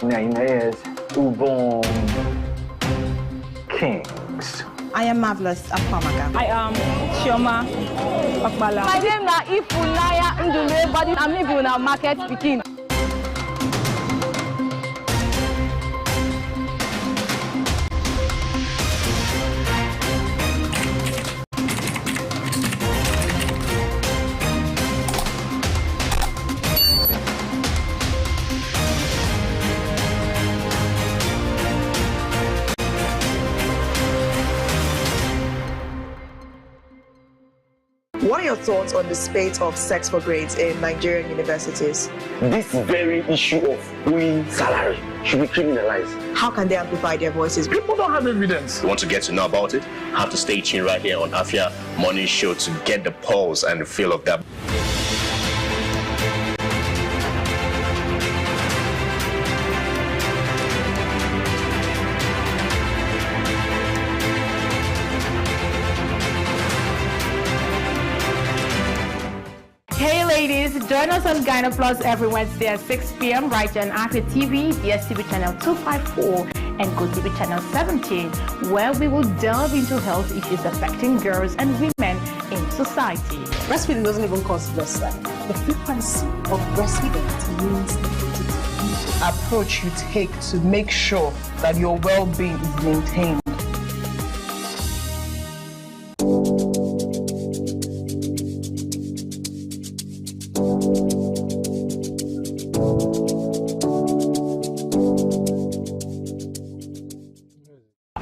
name is Ubon Kings. I am Marvelous Apamaga. I am Chioma Akbala. My name is Ifunaya Ndule, but I'm living in a market speaking. What are your thoughts on the spate of sex for grades in Nigerian universities? This very issue of owing salary should be criminalized. How can they amplify their voices? People don't have evidence. You want to get to know about it? Have to stay tuned right here on Afia Morning Show to get the pulse and the feel of that. Join us on Gyno Plus every Wednesday at 6 p.m. right here on Afia TV, DSTV channel 254 and GoTV channel 17, where we will delve into health issues affecting girls and women in society. Breastfeeding doesn't even cause breast life. The frequency of breastfeeding means the approach you take to make sure that your well-being is maintained.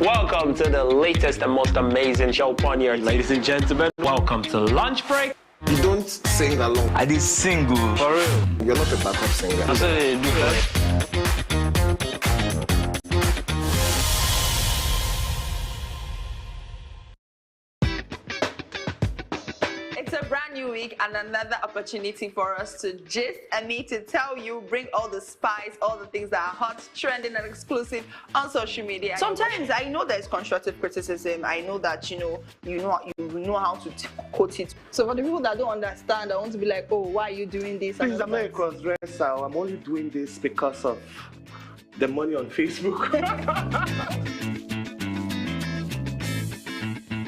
Welcome to the latest and most amazing show upon here. Ladies and gentlemen, welcome to Lunch Break. You don't sing along. I did single. For real. You're not a backup singer. That's what they do. New week and another opportunity for us to gist and me to tell you, bring all the spice, all the things that are hot, trending and exclusive on social media. Sometimes I know there's constructive criticism. I know that you know how to quote it. So for the people that don't understand, I want to be like, oh, why are you doing this? Please, I'm not a cross-dresser. I'm only doing this because of the money on Facebook.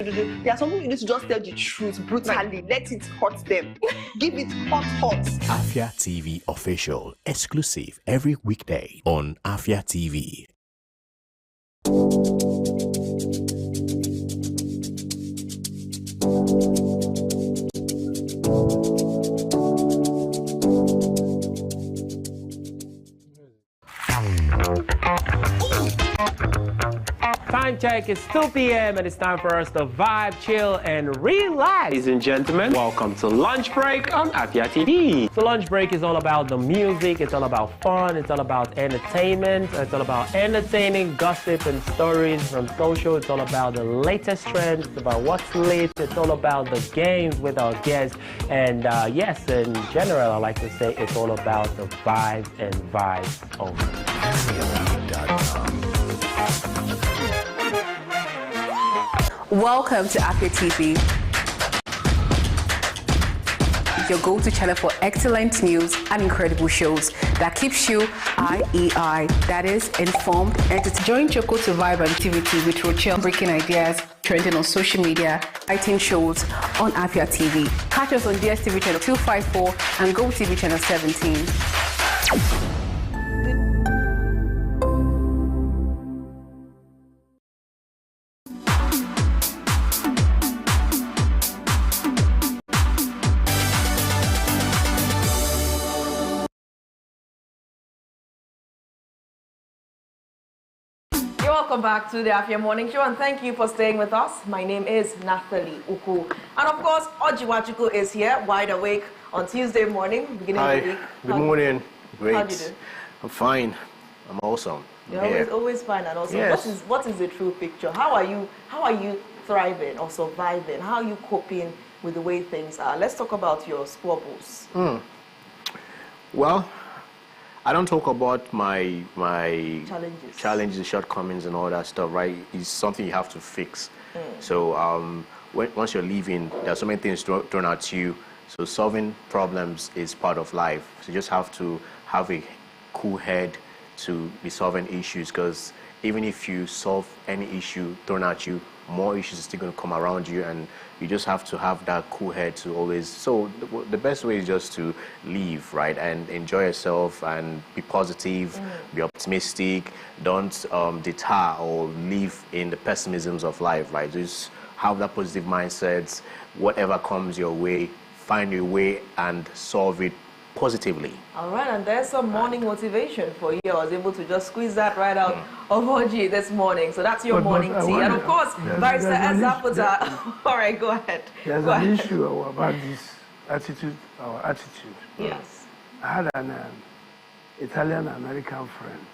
There are some people you need to just tell the truth brutally. Let it hurt them. Give it hot. Afia TV official, exclusive every weekday on Afia TV. Time check, it's 2 p.m. and it's time for us to vibe, chill, and relax. Ladies and gentlemen, welcome to Lunch Break on Afia TV. So Lunch Break is all about the music, it's all about fun, it's all about entertainment, it's all about entertaining gossip and stories from social, it's all about the latest trends, it's about what's lit, it's all about the games with our guests, and yes, in general, I like to say it's all about the vibes and vibes only. Welcome to Afia TV, your go-to channel for excellent news and incredible shows that keeps you IEI, that is informed, entertained. Join Choco to vibe activity with Rochelle, breaking ideas, trending on social media, exciting shows on Afia TV. Catch us on DSTV channel 254 and GoTV channel 17. Welcome back to the Afia Morning Show and thank you for staying with us. My name is Nathalie Uku. And of course, Ojiwachuku is here, wide awake on Tuesday morning, beginning of the week. Good morning. Great. How do you do? I'm fine. I'm awesome. You're always fine and awesome. Yes. What is the true picture? How are you thriving or surviving? How are you coping with the way things are? Let's talk about your squabbles. Well, I don't talk about my challenges, shortcomings, and all that stuff, right? It's something you have to fix. So once you're leaving, there are so many things thrown at you. So solving problems is part of life. So you just have to have a cool head, to be solving issues, because even if you solve any issue thrown at you, more issues are still going to come around you, and you just have to have that cool head to always. So the best way is just to live, right, and enjoy yourself and be positive, be optimistic. Don't deter or live in the pessimisms of life, right? Just have that positive mindset. Whatever comes your way, find a way and solve it positively. All right, and there's some morning motivation for you. I was able to just squeeze that right out of Oji this morning. So that's your morning tea. And of course, Barrister Ezaputa. All right, go ahead. There's an issue about this attitude, our attitude. Yes. I had an Italian-American friend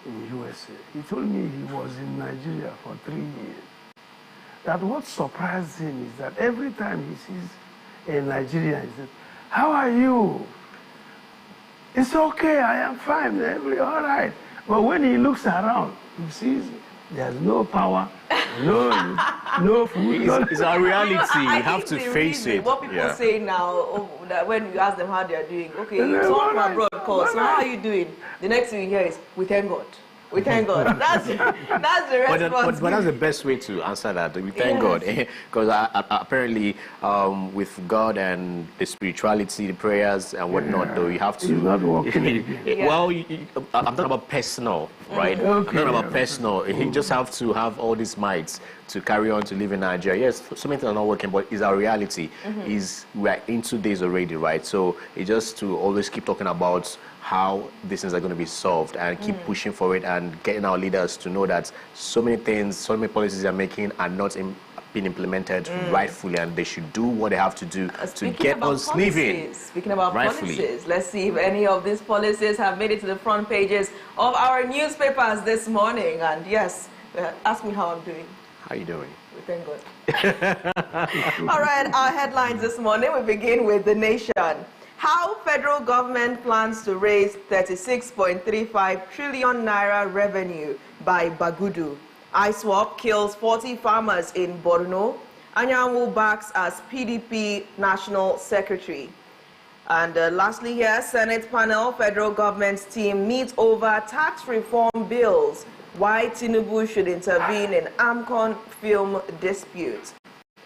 in USA. He told me he was in Nigeria for 3 years. That what surprised him is that every time he sees a Nigerian, he says, "How are you?" "It's okay, I am fine, all right." But when he looks around, he sees there's no power, no food. It's our reality. You have to face it. What people say now, that when you ask them how they are doing, okay, someone from abroad calls, so how are you doing? The next thing you hear is, "We thank God. We thank God." That's the response. But that's the best way to answer that. We thank God. Because apparently with God and the spirituality, the prayers and whatnot, though, you have to... It's not working. Well, I'm talking about personal, right? Okay. I'm talking about personal. You just have to have all these might to carry on to live in Nigeria. Yes, so many things are not working, but it's our reality. We're in 2 days already, right? So it's just to always keep talking about how these things are going to be solved and keep pushing for it and getting our leaders to know that so many things, so many policies they're making are not being implemented rightfully, and they should do what they have to do to get us living. Speaking about policies, let's see if any of these policies have made it to the front pages of our newspapers this morning. And yes, ask me how I'm doing. How are you doing? We thank God. All right, our headlines this morning, we begin with The Nation. How federal government plans to raise 36.35 trillion naira revenue by Bagudu. ISWAP kills 40 farmers in Borno. Anyanwu backs as PDP National Secretary. And lastly here, Senate panel, federal government's team meets over tax reform bills. Why Tinubu should intervene in AMCON film dispute.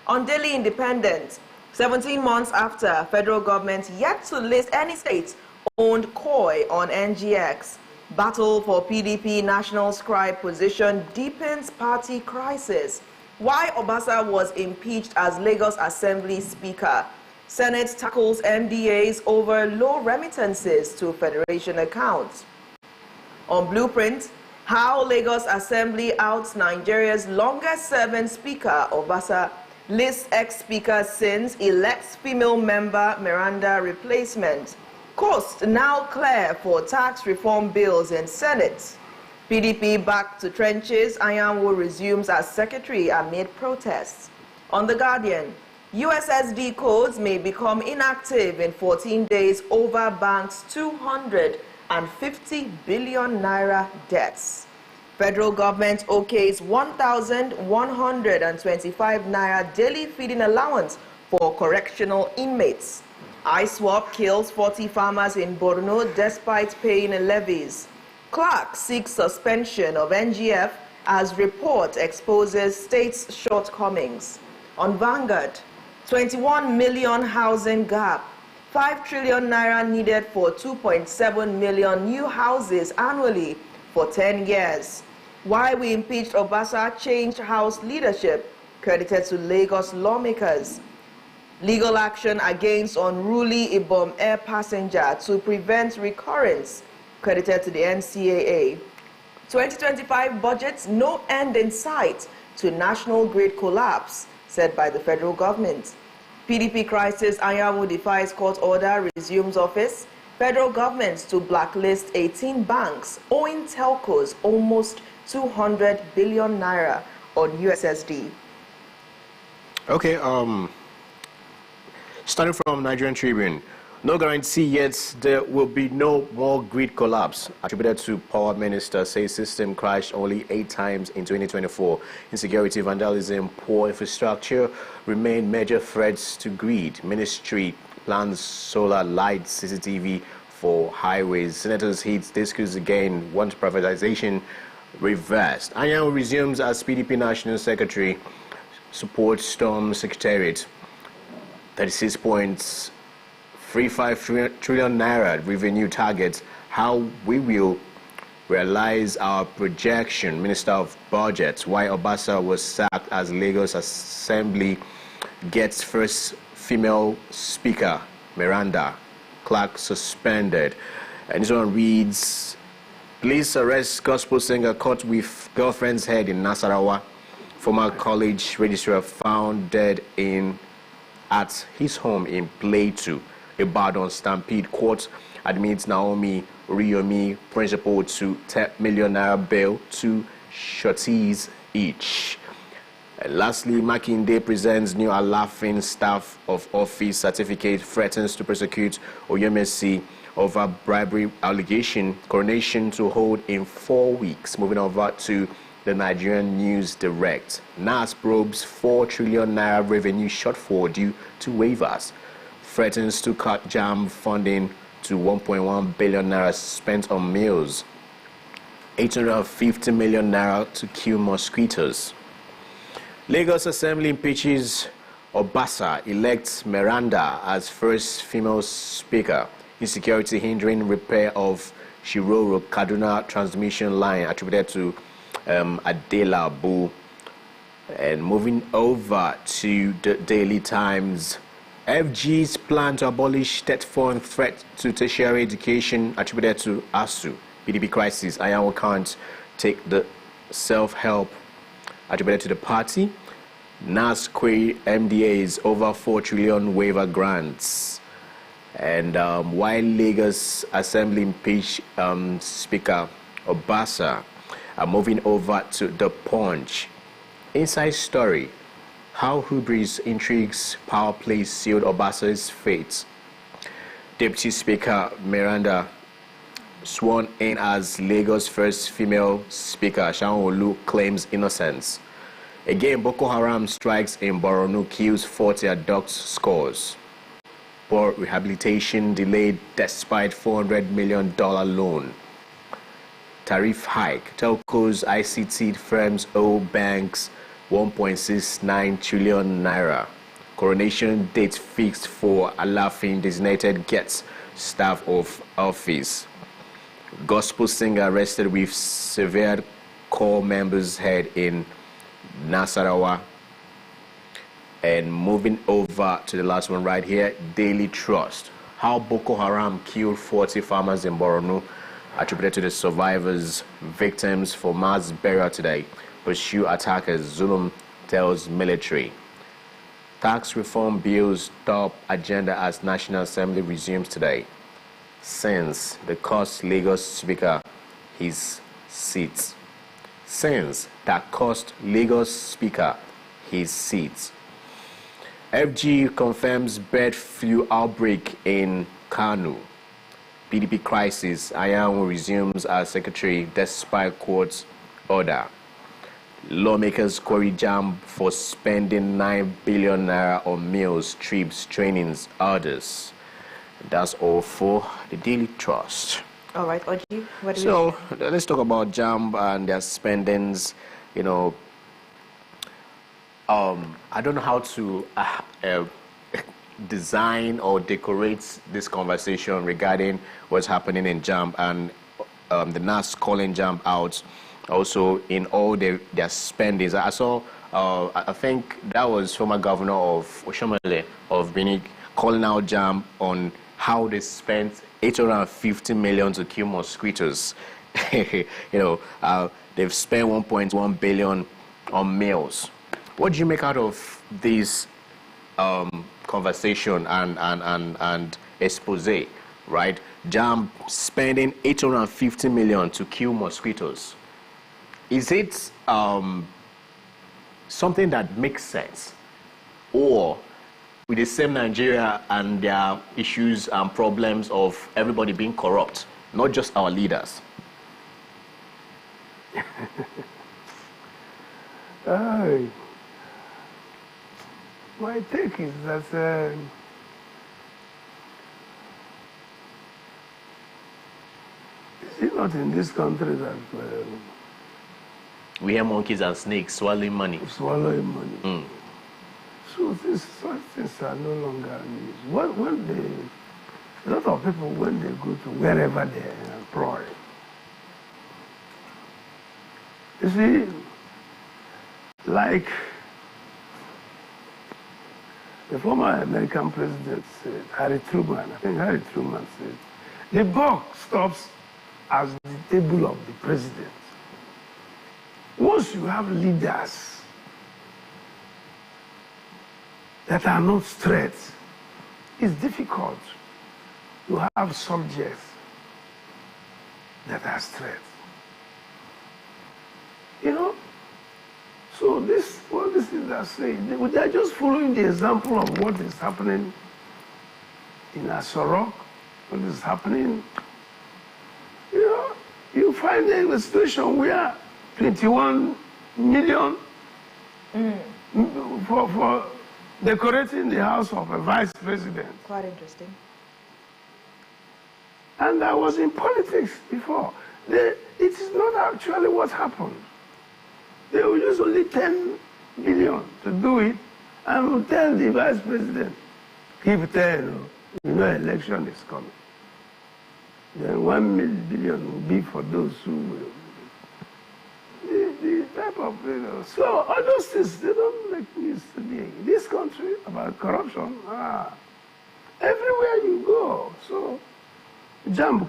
On Daily Independent, 17 months after, federal government yet to list any state-owned COI on NGX. Battle for PDP national scribe position deepens party crisis. Why Obasa was impeached as Lagos Assembly Speaker. Senate tackles MDAs over low remittances to Federation accounts. On Blueprint, how Lagos Assembly outs Nigeria's longest-serving Speaker, Obasa, lists ex-speaker sins, elects female member Miranda replacement. Coast now clear for tax reform bills in Senate. PDP back to trenches, Anyanwu resumes as secretary amid protests. On The Guardian, USSD codes may become inactive in 14 days over bank's 250 billion naira debts. Federal government okays 1,125 naira daily feeding allowance for correctional inmates. ISWAP kills 40 farmers in Borno despite paying levies. Clark seeks suspension of NGF as report exposes state's shortcomings. On Vanguard, 21 million housing gap. 5 trillion naira needed for 2.7 million new houses annually for 10 years. Why we impeached Obasa changed House leadership, credited to Lagos lawmakers. Legal action against unruly Ibom air passenger to prevent recurrence, credited to the NCAA. 2025 budgets, no end in sight to national grid collapse, said by the federal government. PDP crisis, Anyanwu defies court order, resumes office. Federal government to blacklist 18 banks, owing telcos almost 200 billion naira on USSD. Okay, starting from Nigerian Tribune. No guarantee yet there will be no more grid collapse. Attributed to Power Minister, says system crashed only 8 times in 2024. Insecurity, vandalism, poor infrastructure remain major threats to grid. Ministry plans solar light CCTV for highways. Senators hit discus again, want privatization reversed. Anyan resumes as PDP National Secretary, supports Storm Secretariat. 36.35 trillion naira revenue target. How we will realize our projection. Minister of Budget, why Obasa was sacked as Lagos Assembly gets first female speaker. Miranda Clark suspended. And this one reads, police arrest gospel singer caught with girlfriend's head in Nasarawa. Former college registrar found dead at his home in Plateau. Ibadan Stampede Court admits Naomi Oriyomi principal to 10 million naira bail, 2 sureties each. And lastly, Makinde presents new Alafin staff of office certificate, threatens to prosecute Oyemesi over bribery allegation, coronation to hold in 4 weeks. Moving over to the Nigerian News Direct. NAS probes 4 trillion naira revenue shortfall due to waivers. Threatens to cut JAMB funding to 1.1 billion naira spent on meals. 850 million naira to kill mosquitoes. Lagos Assembly impeaches Obasa, elects Miranda as first female speaker. Insecurity hindering repair of Shiroro Kaduna transmission line attributed to Adela Abu. And moving over to the Daily Times, FG's plan to abolish state fund threat to tertiary education attributed to ASU. PDP crisis, Ayawo can't take the self-help attributed to the party. NAS query MDA's over 4 trillion waiver grants. And while Lagos Assembly impeached Speaker Obasa, moving over to The Punch. Inside story, how hubris intrigues power plays sealed Obasa's fate. Deputy Speaker Miranda sworn in as Lagos' first female speaker, Shaun Olu, claims innocence. Again, Boko Haram strikes in Borno, kills 40 adults, scores. Poor rehabilitation delayed despite $400 million loan. Tariff hike. Telcos, ICT firms owe banks 1.69 trillion naira. Coronation date fixed for Alafin designated gets staff of office. Gospel singer arrested with severed core members' head in Nasarawa. And moving over to the last one right here, Daily Trust. How Boko Haram killed 40 farmers in Borno, attributed to the survivors, victims for mass burial today. Pursue attackers, Zulum tells military. Tax reform bills top agenda as National Assembly resumes today. Since the cost Lagos Speaker his seat. Since that cost Lagos Speaker his seat. FG confirms bird flu outbreak in Kanu. PDP crisis, Ayawu resumes as secretary despite court's order. Lawmakers query JAMB for spending 9 billion naira on meals, trips, trainings, orders. That's all for the Daily Trust. All right, Oji, what do So let's talk about JAMB and their spendings. You know, I don't know how to design or decorate this conversation regarding what's happening in JAMB and the NAS calling JAMB out also in all their spendings. I saw, I think that was former governor of Oshomole of Benin calling out JAMB on how they spent 850 million to kill mosquitoes. You know, they've spent 1.1 billion on meals. What do you make out of this conversation and expose, right? JAMB spending 850 million to kill mosquitoes. Is it something that makes sense? Or with the same Nigeria and their issues and problems of everybody being corrupt, not just our leaders? My take is that it not in this country that we hear monkeys and snakes swallowing money. Swallowing money. So such things are no longer used. A lot of people, when they go to wherever they are employed, you see, like the former American president said, Harry Truman, I think Harry Truman said, the buck stops at the table of the president. Once you have leaders that are not straight, it's difficult to have subjects that are straight. You know? So what this is they're saying, they're just following the example of what is happening in Asorok, what is happening. You know, you find a situation where 21 million for decorating the house of a vice president. Quite interesting. And I was in politics before. It is not actually what happened. They will use only 10 billion to do it and will tell the vice president, keep 10, you know election is coming. Then 1 billion will be for those who will. The type of, you know, so all those things, they don't make news today. In this country, about corruption, everywhere you go. So JAMB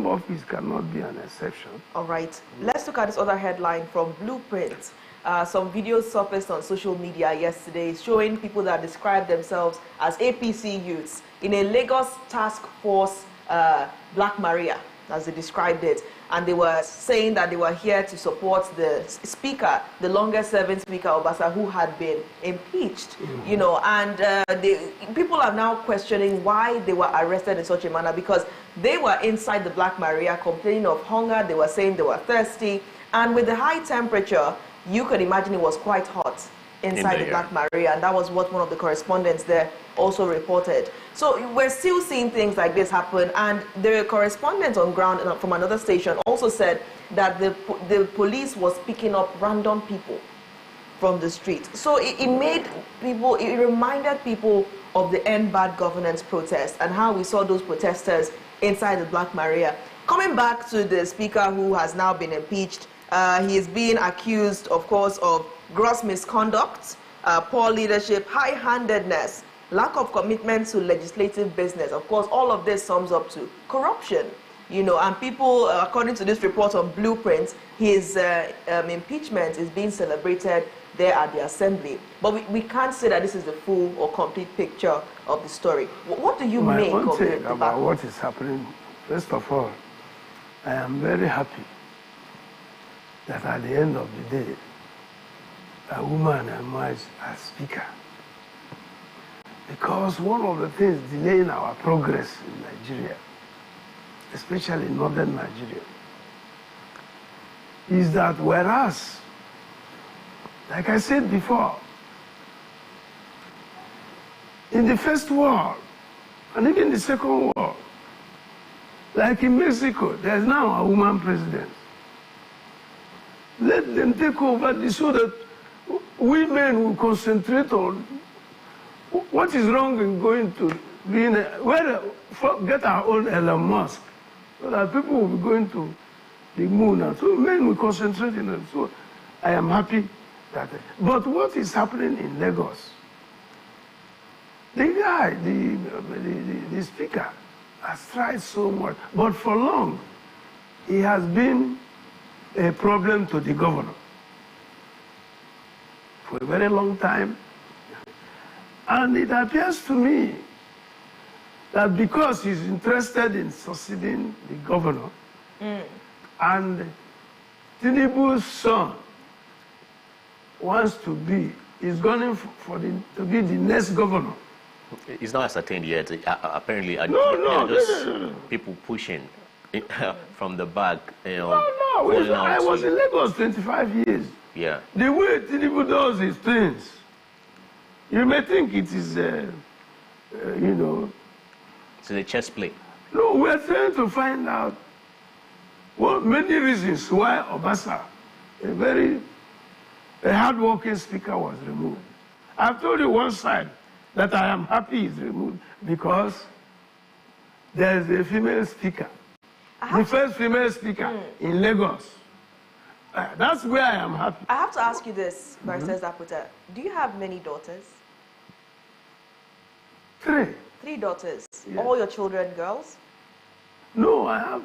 office cannot be an exception. All right, let's look at this other headline from Blueprint. Some videos surfaced on social media yesterday showing people that describe themselves as APC youths in a Lagos task force, Black Maria, as they described it. And they were saying that they were here to support the speaker, the longest serving speaker, Obasa, who had been impeached. You know, and people are now questioning why they were arrested in such a manner, because they were inside the Black Maria complaining of hunger. They were saying they were thirsty. And with the high temperature, you could imagine it was quite hot inside the Black Maria, and that was what one of the correspondents there also reported. So we're still seeing things like this happen, and the correspondent on ground from another station also said that the police was picking up random people from the street. So it reminded people of the End Bad Governance protest and how we saw those protesters inside the Black Maria. Coming back to the speaker who has now been impeached, he is being accused, of course, of gross misconduct, poor leadership, high-handedness, lack of commitment to legislative business. Of course, all of this sums up to corruption, you know, and people, according to this report on Blueprint, his impeachment is being celebrated there at the assembly. But we can't say that this is the full or complete picture of the story. What do you make of it? About what is happening, first of all, I am very happy that at the end of the day, a woman emerged as speaker. Because one of the things delaying our progress in Nigeria, especially in northern Nigeria, is that whereas, like I said before, in the First World, and even the Second World, like in Mexico, there's now a woman president. Let them take over this so that women will concentrate on what is wrong in going to being get our own Elon Musk, so that people will be going to the moon, and so men will concentrate in it. So I am happy that. But what is happening in Lagos? The guy, the speaker, has tried so much, but for long, he has been a problem to the governor. For a very long time. And it appears to me that because he's interested in succeeding the governor, and Tinubu's son wants to be, is going to be the next governor. It's not ascertained yet. Apparently, people pushing from the back. You know, I was in Lagos 25 years. Yeah. The way Tinubu does his things, you may think it is, you know. It's a chess play. No, we're trying to find out Well, many reasons why Obasa, a hard-working speaker, was removed. I've told you one side that I am happy is removed because there is a female speaker. The first female speaker in Lagos. That's where I am happy. I have to ask you this, Barrister Zaputa. Do you have many daughters? 3. 3 daughters. Yeah. All your children girls? No, I have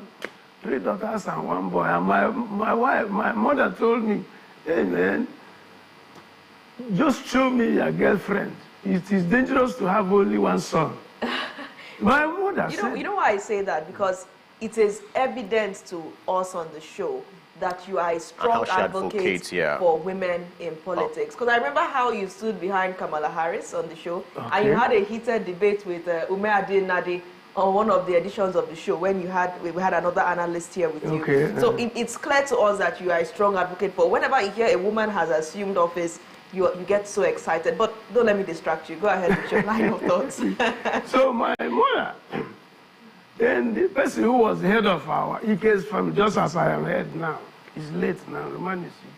3 daughters and 1 boy. And my mother told me, hey man, just show me your girlfriend. It is dangerous to have only 1 son. My mother said... You know why I say that? Because it is evident to us on the show that you are a strong advocate for women in politics. Because I remember how you stood behind Kamala Harris on the show, and you had a heated debate with Ume Ade Nadi on one of the editions of the show when we had another analyst here with you. So it's clear to us that you are a strong advocate for. Whenever you hear a woman has assumed office, you get so excited. But don't let me distract you. Go ahead with your line of thoughts. So my mother, then the person who was head of our EK's family, just as I am head now, is late now, the man is sick.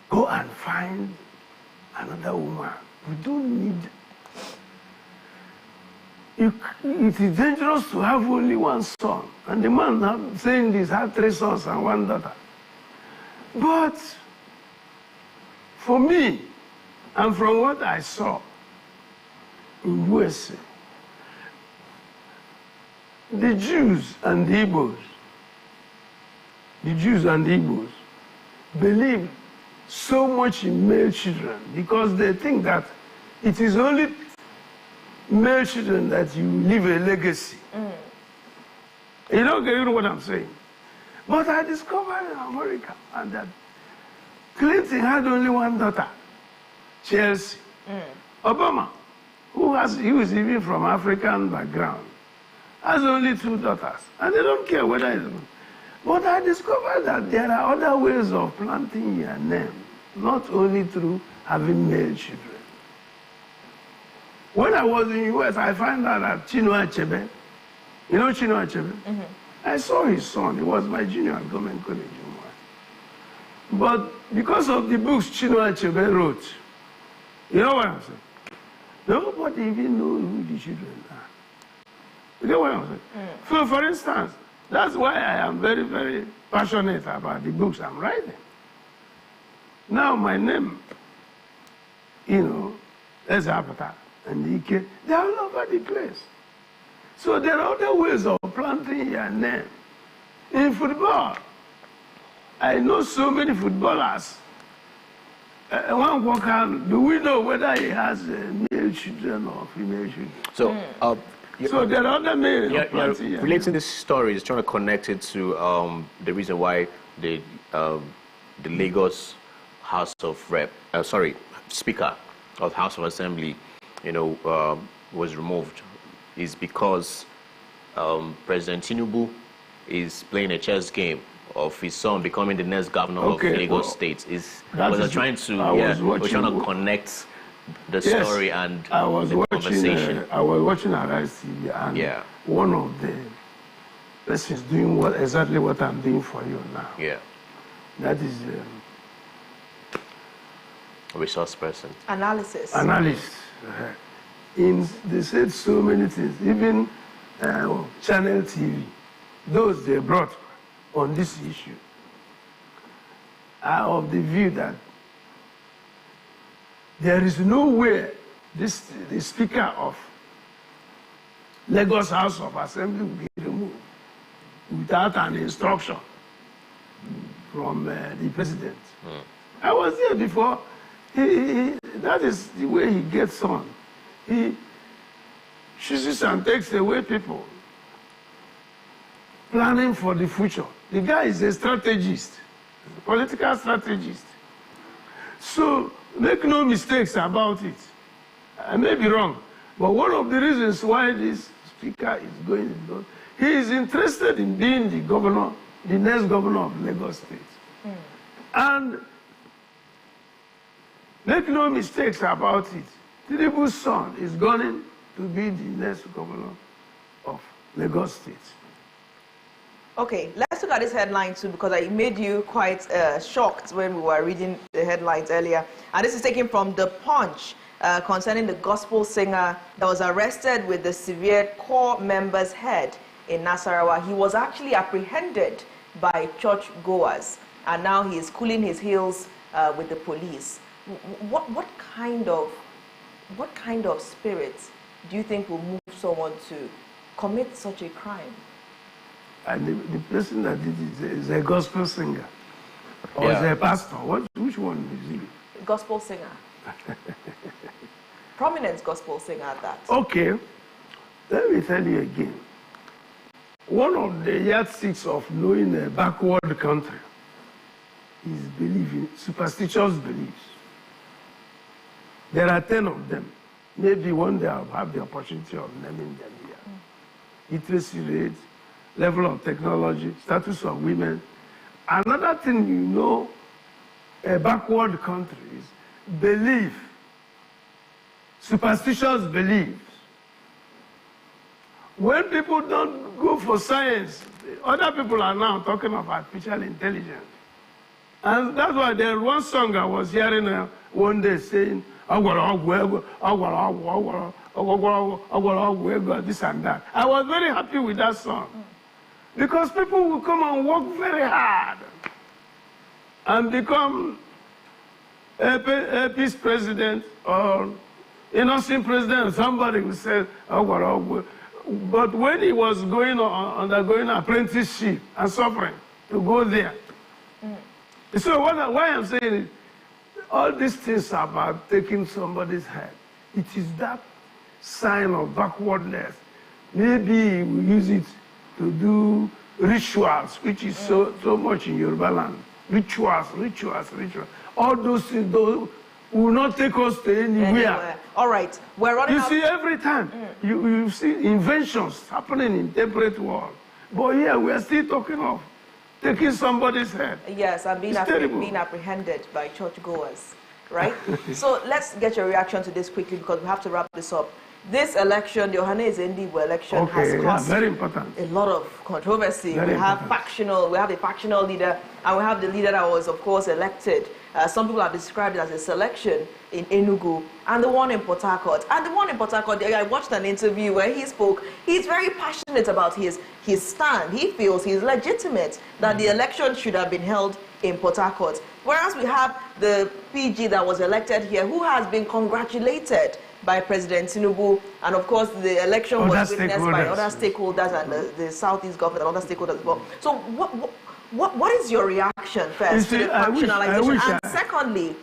Go and find another woman. We don't need... It is dangerous to have only 1 son. And the man saying this had 3 sons and 1 daughter. But for me, and from what I saw in USA, the Jews and the Igbos believe so much in male children because they think that it is only male children that you leave a legacy. You don't get what I'm saying. But I discovered in America that Clinton had only 1 daughter, Chelsea. Obama, he was even from African background, has only 2 daughters. And they don't care whether it's... But I discovered that there are other ways of planting your name, not only through having male children. When I was in the US, I found out that Chinua Achebe, you know Chinua Achebe? I saw his son. He was my junior at Government College. But because of the books Chinua Achebe wrote, you know what I'm saying? Nobody even knows who the children are. You know what I'm saying? So, for instance, that's why I am very, very passionate about the books I'm writing. Now, my name, Ezapata and Ike, they're all over the place. So there are other ways of planting your name. In football, I know so many footballers. One worker, do we know whether he has male children or female children? So, so there are other male relating this story is trying to connect it to the reason why the Lagos House of Speaker of House of Assembly, was removed, is because President Tinubu is playing a chess game of his son becoming the next governor of Lagos State. We're trying to connect the story and the conversation. I was watching Arise TV, and one of the persons doing exactly what I'm doing for you now. Yeah. That is a resource person. Analysis. Analyst. They said so many things, even Channel TV, those they brought on this issue are of the view that there is no way the Speaker of Lagos House of Assembly will be removed without an instruction from the President. I was there before. That is the way he gets on. He chooses and takes away people planning for the future. The guy is a strategist, a political strategist. So make no mistakes about it. I may be wrong, but one of the reasons why this speaker is going on, he is interested in being the governor, the next governor of Lagos State. And make no mistakes about it. Tinubu's son is going to be the next governor of Lagos State. Okay, let's look at this headline too, because it made you quite shocked when we were reading the headlines earlier. And this is taken from The Punch concerning the gospel singer that was arrested with the severed core member's head in Nasarawa. He was actually apprehended by church goers, and now he is cooling his heels with the police. What kind of spirit do you think will move someone to commit such a crime? And the person that did it is a gospel singer or is a pastor. Which one is he? Gospel singer. Prominent gospel singer at that. Okay, let me tell you again. One of the yardsticks of knowing a backward country is believing, superstitious beliefs. There are 10 of them. Maybe one day I'll have the opportunity of naming them here. Literacy rate, level of technology, status of women. Another thing you know, a backward country is belief, superstitious beliefs. When people don't go for science, other people are now talking of artificial intelligence. And that's why there's one song I was hearing one day saying, this and that. I was very happy with that song. Because people will come and work very hard and become a peace president or innocent president. Somebody will say, but when he was undergoing apprenticeship and suffering to go there. So why I'm saying is, all these things are about taking somebody's head. It is that sign of backwardness. Maybe we use it to do rituals, which is so much in Yoruba land. Rituals. All those things will not take us to anywhere. All right, we're running out. You see, every time you see inventions happening in temperate world. But here we are still talking of taking somebody's head. Yes, and being apprehended by churchgoers, right? So let's get your reaction to this quickly because we have to wrap this up. This election, the Ohanaeze Ndigbo election, has caused very important. A lot of controversy. Very we have a factional leader, and we have the leader that was, of course, elected. Some people have described it as a selection in Enugu, and the one in Port Harcourt. And the one in Port Harcourt, I watched an interview where he spoke. He's very passionate about his stand. He feels he's legitimate, that the election should have been held in Port Harcourt. Whereas we have the PG that was elected here, who has been congratulated by President Tinubu, and of course the election was witnessed by other stakeholders and the Southeast government and other stakeholders as well. So what is your reaction first to the factionalization? And secondly,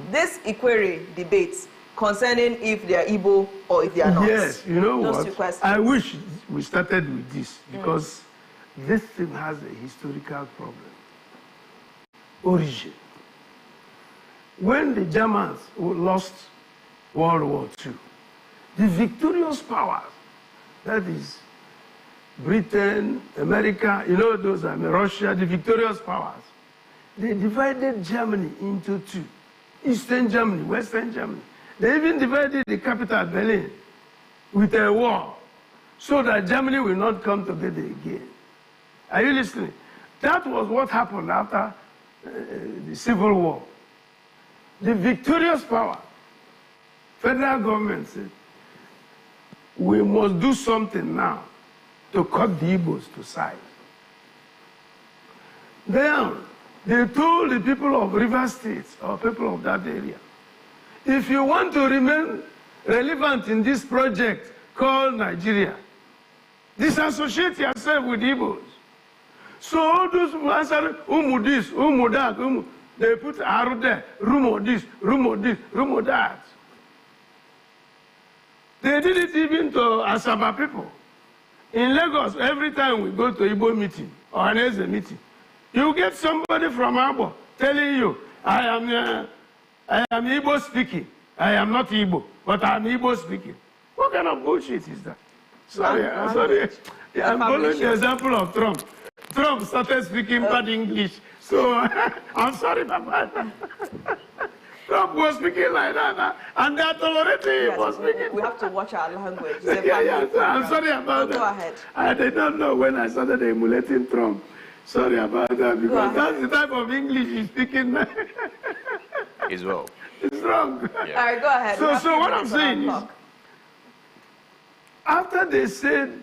this Ikwere debate concerning if they are Igbo or if they are not. Yes, you know Those what? two questions. I wish we started with this because this thing has a historical problem. Origin. When the Germans lost World War II, the victorious powers, that is Britain, America, you know those are Russia, the victorious powers, they divided Germany into two. Eastern Germany, Western Germany. They even divided the capital, Berlin, with a war, so that Germany will not come together again. Are you listening? That was what happened after the Civil War. The victorious power, federal government said, we must do something now to cut the Igbos to size. Then they told the people of River State, or people of that area, if you want to remain relevant in this project called Nigeria, disassociate yourself with Igbos. So all those who answer, umu this, umu that, they put arrow there, rumo this, rumo this, rumo that. They did it even to Asaba people. In Lagos, every time we go to Igbo meeting or an Eze meeting, you get somebody from Abo telling you, I am Igbo speaking. I am not Igbo, but I am Igbo speaking. What kind of bullshit is that? Sorry. I'm following the example of Trump. Trump started speaking bad English, so I'm sorry, Papa. Trump was speaking like that, and they are tolerating him for speaking. We have to watch our language. I'm sorry about that. Go ahead. I did not know when I started emulating Trump. Sorry about that, because that's the type of English he's speaking. As well. It's wrong. Yeah. All right, go ahead. So what I'm saying is, after they said,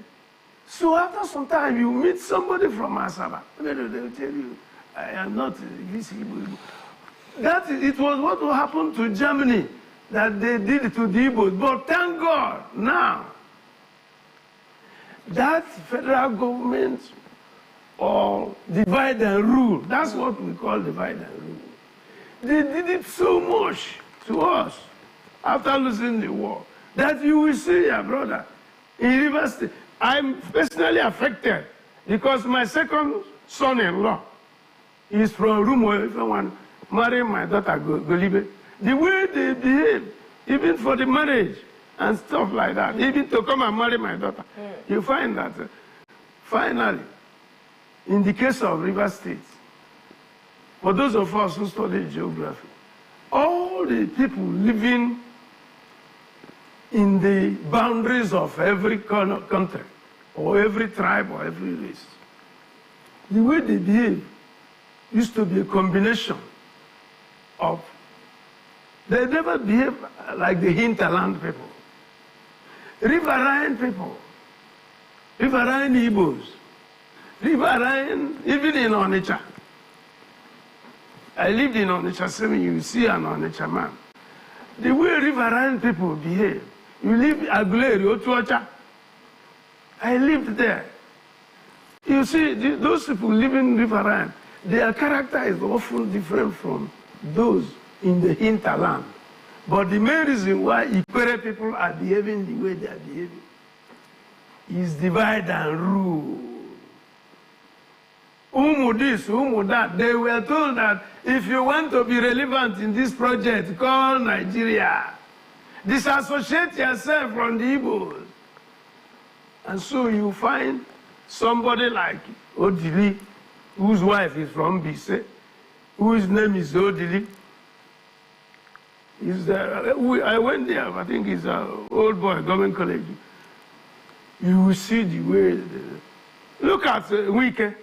so after some time you meet somebody from Asaba, they'll tell you, I am not this Igbo. It was what happened to Germany that they did to the Igbos. But thank God, now, that federal government or divide and rule, that's what we call divide and rule. They did it so much to us after losing the war that you will see your brother in Rivers State. I'm personally affected because my second son-in-law is from Rumo. If I want to marry my daughter, Golibe. The way they behave, even for the marriage and stuff like that, even to come and marry my daughter, you find that finally, in the case of Rivers State, for those of us who study geography, all the people living in the boundaries of every country, or every tribe, or every race, the way they behave used to be a combination of, they never behave like the hinterland people. Riverine people, riverine Igbos, riverine, even in Onitsha. I lived in Onitsha 7, you see an Onitsha man. The way riverine people behave, you live in Aguleri, Otuocha. I lived there. You see, those people living riverine, their character is often different from those in the hinterland. But the main reason why Ikwere people are behaving the way they are behaving is divide and rule. Umu this, umu that. They were told that if you want to be relevant in this project, call Nigeria. Disassociate yourself from the Igbos. And so you find somebody like Odili, whose wife is from Bise, whose name is Odili. I went there, I think he's an old boy, government college. You will see the way, look at Wike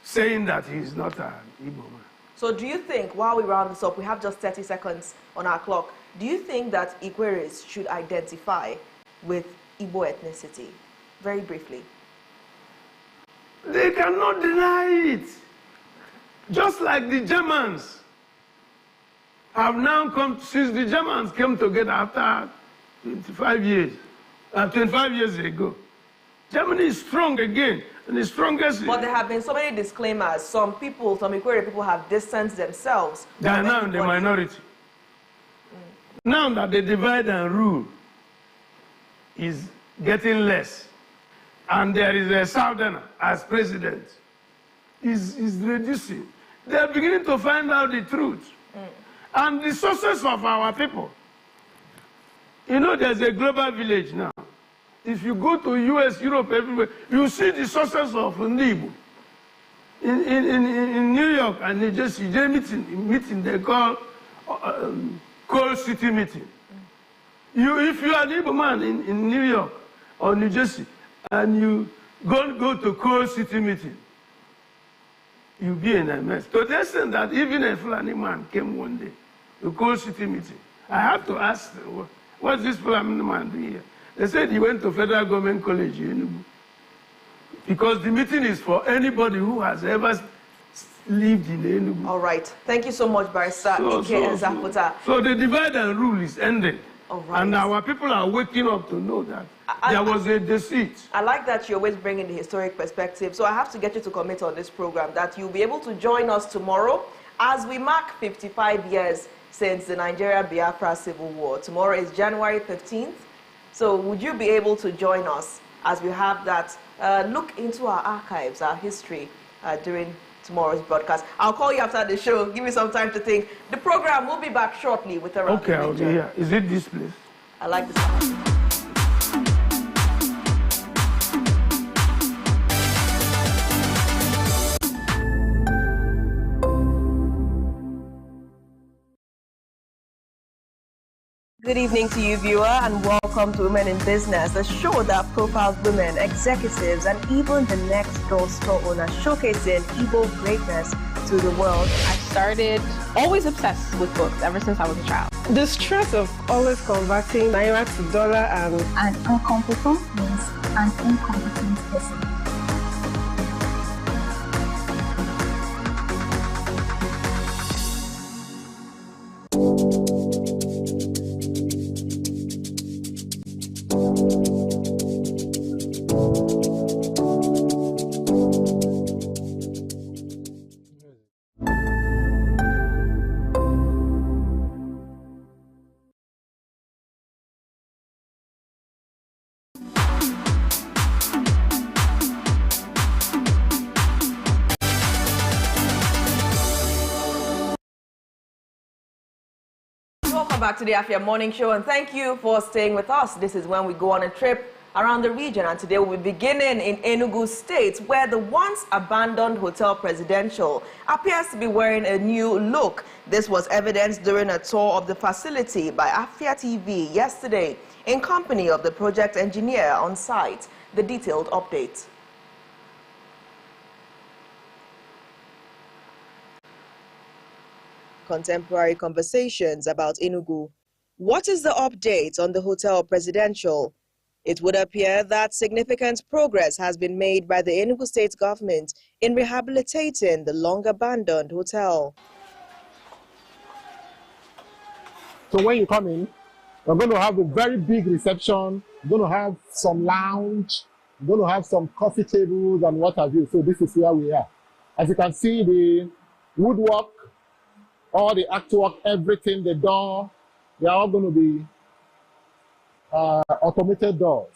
saying that he's not an Igbo man. So do you think, while we round this up, we have just 30 seconds on our clock, do you think that Ikweres should identify with Igbo ethnicity? Very briefly. They cannot deny it. Just like the Germans have now come, since the Germans came together after 25 years ago. Germany is strong again, and the strongest. But there have been so many disclaimers. Some people, some Ikwere people have distanced themselves. They are now in the minority. Now that the divide and rule is getting less, and there is a Southerner as president, is reducing. They are beginning to find out the truth. And the sources of our people. You know, there's a global village now. If you go to US, Europe, everywhere, you see the sources of Ndibu. In New York and New Jersey, they meeting they call Coal City meeting. If you are an Igbo man in New York or New Jersey, and you go to Coal City meeting, you'll be in a mess. To the extent that even a Fulani man came one day to Coal City meeting. I have to ask, what's this Fulani man doing here? They said he went to Federal Government College in Enugu. Because the meeting is for anybody who has ever lived in Enugu. All right. Thank you so much, Barrister Ike Nzapụta. So the divide and rule is ended. All right. And our people are waking up to know that there was a deceit. I like that you always bring in the historic perspective. So I have to get you to commit on this program that you'll be able to join us tomorrow as we mark 55 years since the Nigeria-Biafra Civil War. Tomorrow is January 15th. So would you be able to join us as we have that look into our archives, our history during tomorrow's broadcast? I'll call you after the show. Give me some time to think. The program will be back shortly with a Okay, I'll be here. Is it this place? I like this. Good evening to you, viewer, and welcome to Women in Business, a show that profiles women, executives, and even the next door store owner, showcasing Igbo greatness to the world. I started always obsessed with books ever since I was a child. The stress of always converting naira to dollar and... An incompetent means an incompetent person. Welcome back to the Afia Morning Show, and thank you for staying with us. This is when we go on a trip around the region, and today we'll be beginning in Enugu State, where the once abandoned Hotel Presidential appears to be wearing a new look. This was evidenced during a tour of the facility by Afia TV yesterday in company of the project engineer on site. The detailed update. Contemporary conversations about Enugu. What is the update on the Hotel Presidential? It would appear that significant progress has been made by the Enugu State government in rehabilitating the long-abandoned hotel. So when you come in, we're going to have a very big reception. We're going to have some lounge. We're going to have some coffee tables and what have you. So this is where we are. As you can see, the woodwork, all the artwork, everything, the door, they are all going to be automated doors.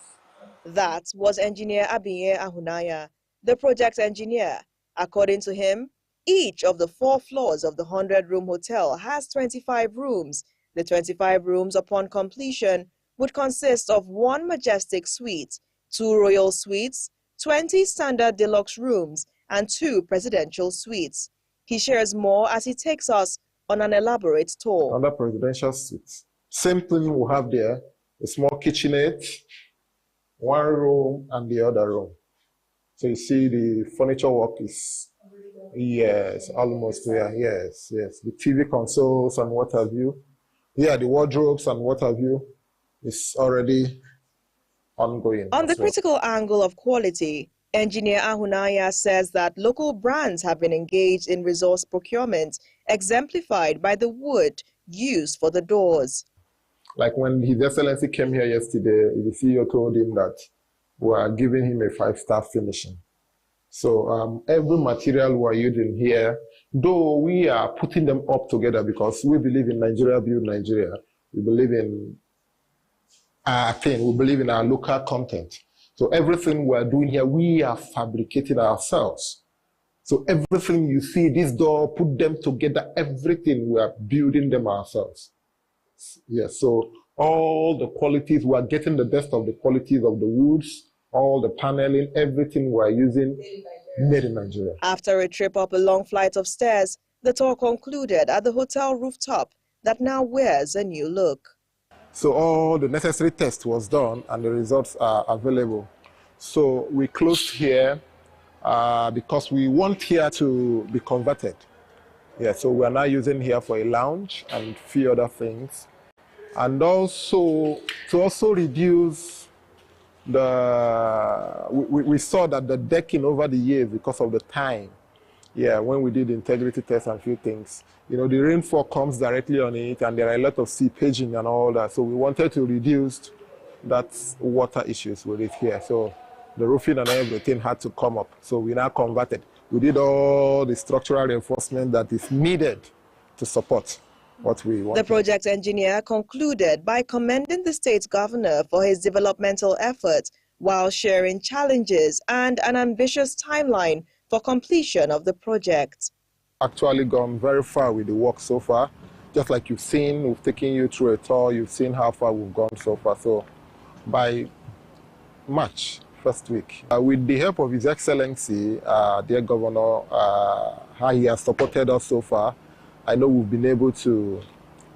That was engineer Abinye Ahunaya, the project engineer. According to him, each of the 4 floors of the 100-room hotel has 25 rooms. The 25 rooms upon completion would consist of 1 majestic suite, 2 royal suites, 20 standard deluxe rooms, and 2 presidential suites. He shares more as he takes us on an elaborate tour. Under presidential suites. Same thing we'll have there, a small kitchenette, 1 room and the other room. So you see the furniture work is, yes, almost there, yes. The TV consoles and what have you. Yeah, the wardrobes and what have you is already ongoing. On the critical angle of quality, Engineer Ahunaya says that local brands have been engaged in resource procurement, exemplified by the wood used for the doors. Like when His Excellency came here yesterday, the CEO told him that we are giving him a 5-star finishing. So every material we are using here, though we are putting them up together because we believe in Nigeria, build Nigeria. We believe in our thing, we believe in our local content. So everything we're doing here, we are fabricating ourselves. So everything you see, this door, put them together, everything, we are building them ourselves. Yes, so all the qualities, we are getting the best of the qualities of the woods, all the paneling, everything we are using, made in Nigeria. After a trip up a long flight of stairs, the tour concluded at the hotel rooftop that now wears a new look. So all the necessary tests was done and the results are available. So we closed here because we want here to be converted. Yeah, so we are now using here for a lounge and a few other things. And also to reduce the, we saw that the decking over the years because of the time, yeah, when we did the integrity test and a few things, you know, the rainfall comes directly on it and there are a lot of seepaging and all that. So we wanted to reduce that water issues with it here. So the roofing and everything had to come up. So we now converted. We did all the structural reinforcement that is needed to support what we want. The project engineer concluded by commending the state governor for his developmental efforts while sharing challenges and an ambitious timeline for completion of the project. Actually gone very far with the work so far. Just like you've seen, we've taken you through a tour, you've seen how far we've gone so far. So by March, first week, with the help of His Excellency, dear Governor, how he has supported us so far, I know we've been able to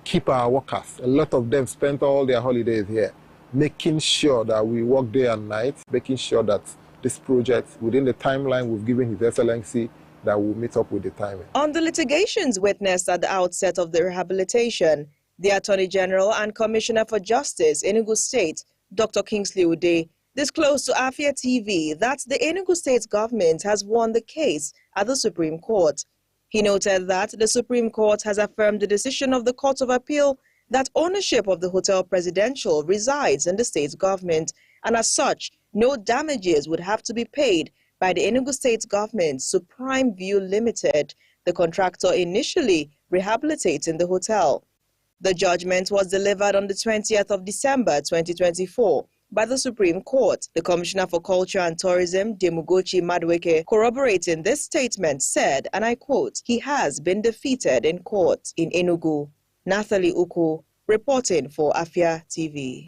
keep our workers. A lot of them spent all their holidays here, making sure that we work day and night, making sure that this project, within the timeline we've given His Excellency, that will meet up with the timing. On the litigations witnessed at the outset of the rehabilitation, the Attorney General and Commissioner for Justice, Enugu State, Dr. Kingsley Ude, disclosed to Afia TV that the Enugu State government has won the case at the Supreme Court. He noted that the Supreme Court has affirmed the decision of the Court of Appeal that ownership of the Hotel Presidential resides in the state government, and as such, no damages would have to be paid by the Enugu State government to Prime View Limited, the contractor initially rehabilitating the hotel. The judgment was delivered on the 20th of December 2024 by the Supreme Court. The Commissioner for Culture and Tourism, Demugochi Madueke, corroborating this statement, said, and I quote, "He has been defeated in court." In Enugu, Nathalie Uku, reporting for Afia TV.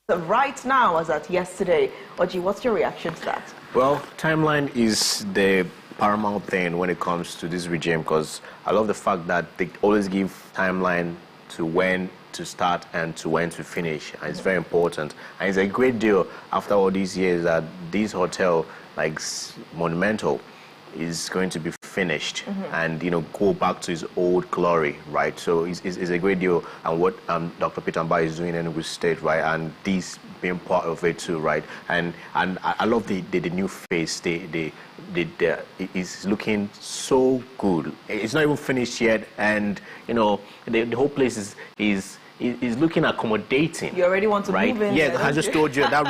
Right now, as at yesterday, Oji, what's your reaction to that? Well, timeline is the paramount thing when it comes to this regime, because I love the fact that they always give timeline to when to start and to when to finish, and it's very important. And it's a great deal after all these years that this hotel, like Monumental, is going to be finished and, you know, go back to its old glory, right? So it's a great deal, and what Dr. Peter Mbai is doing in Enugu State, right, and this being part of it too, right? And I love the new face. It's looking so good. It's not even finished yet, and you know the whole place is looking accommodating. You already want to right? move in? Yeah, I just told you that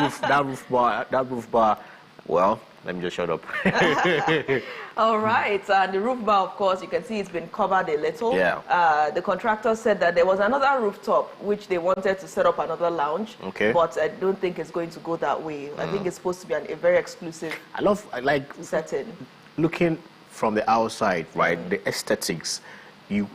roof bar. Well, let me just shut up. All right, the roof bar, of course, you can see it's been covered a little. Yeah. The contractor said that there was another rooftop which they wanted to set up another lounge. Okay. But I don't think it's going to go that way. I think it's supposed to be a very exclusive setting. Looking from the outside, right, the aesthetics, you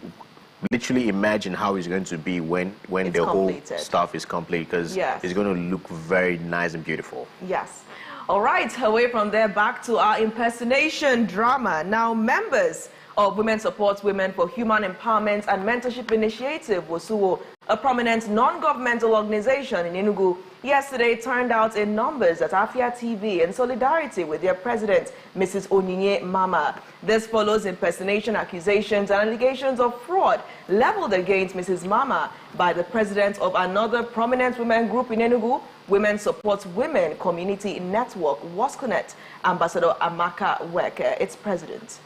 literally imagine how it's going to be when the whole stuff is complete, because it's going to look very nice and beautiful. Yes. All right, away from there, back to our impersonation drama. Now, members of Women Support Women for Human Empowerment and Mentorship Initiative, WOSUWO, a prominent non-governmental organization in Enugu, yesterday turned out in numbers at Afia TV in solidarity with their president, Mrs. Onyinye Mama. This follows impersonation accusations and allegations of fraud leveled against Mrs. Mama by the president of another prominent women group in Enugu, Women Support Women Community Network, WOSCONET, Ambassador Amaka Weke, its president.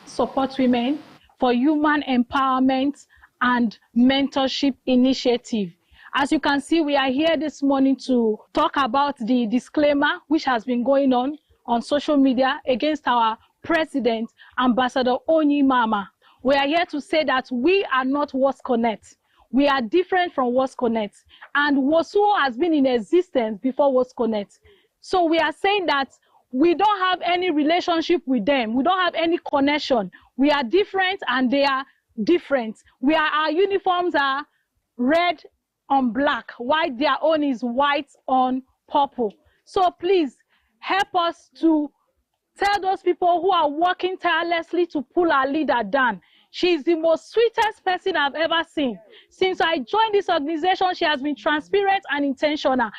Support Women for Human Empowerment and Mentorship Initiative. As you can see, we are here this morning to talk about the disclaimer which has been going on social media against our president, Ambassador Onyinye Mama. We are here to say that we are not WOSCONET. We are different from WOSCONET, and WOSUWO has been in existence before WOSCONET. So we are saying that we don't have any relationship with them. We don't have any connection. We are different and they are different. Our uniforms are red on black, while their own is white on purple. So please help us to tell those people who are working tirelessly to pull our leader down. She's the most sweetest person I've ever seen. Since I joined this organization, she has been transparent and intentional.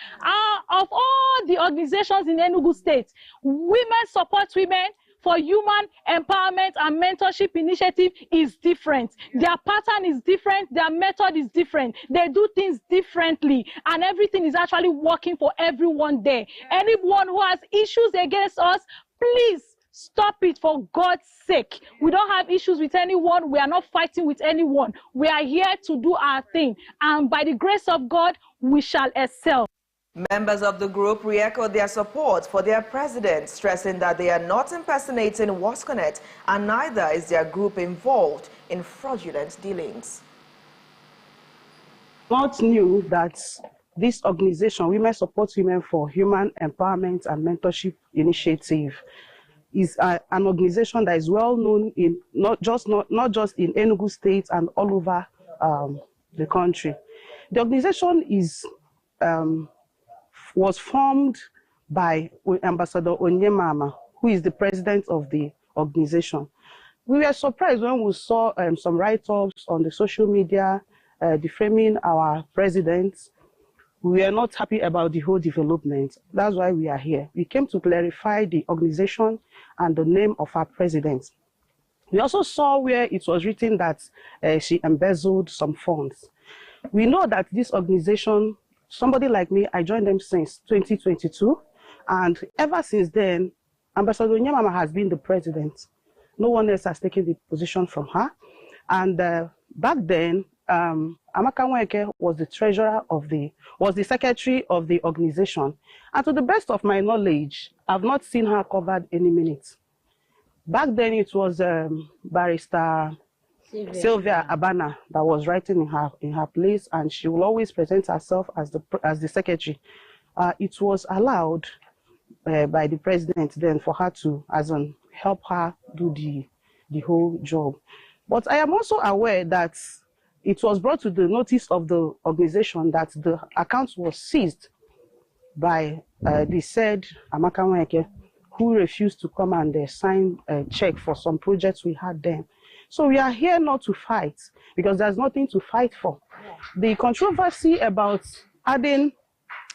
Of all the organizations in Enugu State, Women Support Women for Human Empowerment and Mentorship Initiative is different. Their pattern is different. Their method is different. They do things differently, and everything is actually working for everyone there. Anyone who has issues against us, please stop it, for God's sake. We don't have issues with anyone. We are not fighting with anyone. We are here to do our thing, and by the grace of God, we shall excel. Members of the group re-echoed their support for their president, stressing that they are not impersonating WOSCONET, and neither is their group involved in fraudulent dealings. Not new that this organization, Women Support Women for Human Empowerment and Mentorship Initiative, is an organization that is well known in not just in Enugu State and all over the country. The organization was formed by Ambassador Onyinye Mama, who is the president of the organization. We were surprised when we saw some write-ups on the social media defaming our president. We are not happy about the whole development. That's why we are here. We came to clarify the organization and the name of our president. We also saw where it was written that she embezzled some funds. We know that this organization, somebody like me, I joined them since 2022. And ever since then, Ambassador Onyemama has been the president. No one else has taken the position from her. And back then, Amaka Nweke was the treasurer was the secretary of the organization. And to the best of my knowledge, I've not seen her covered any minutes. Back then, it was Barrister Sylvia Abana that was writing in her place, and she will always present herself as the secretary. It was allowed by the president then for her to, help her do the whole job. But I am also aware that it was brought to the notice of the organization that the account was seized by the said Amaka Nweke, who refused to come and sign a check for some projects we had then. So we are here not to fight, because there's nothing to fight for. The controversy about adding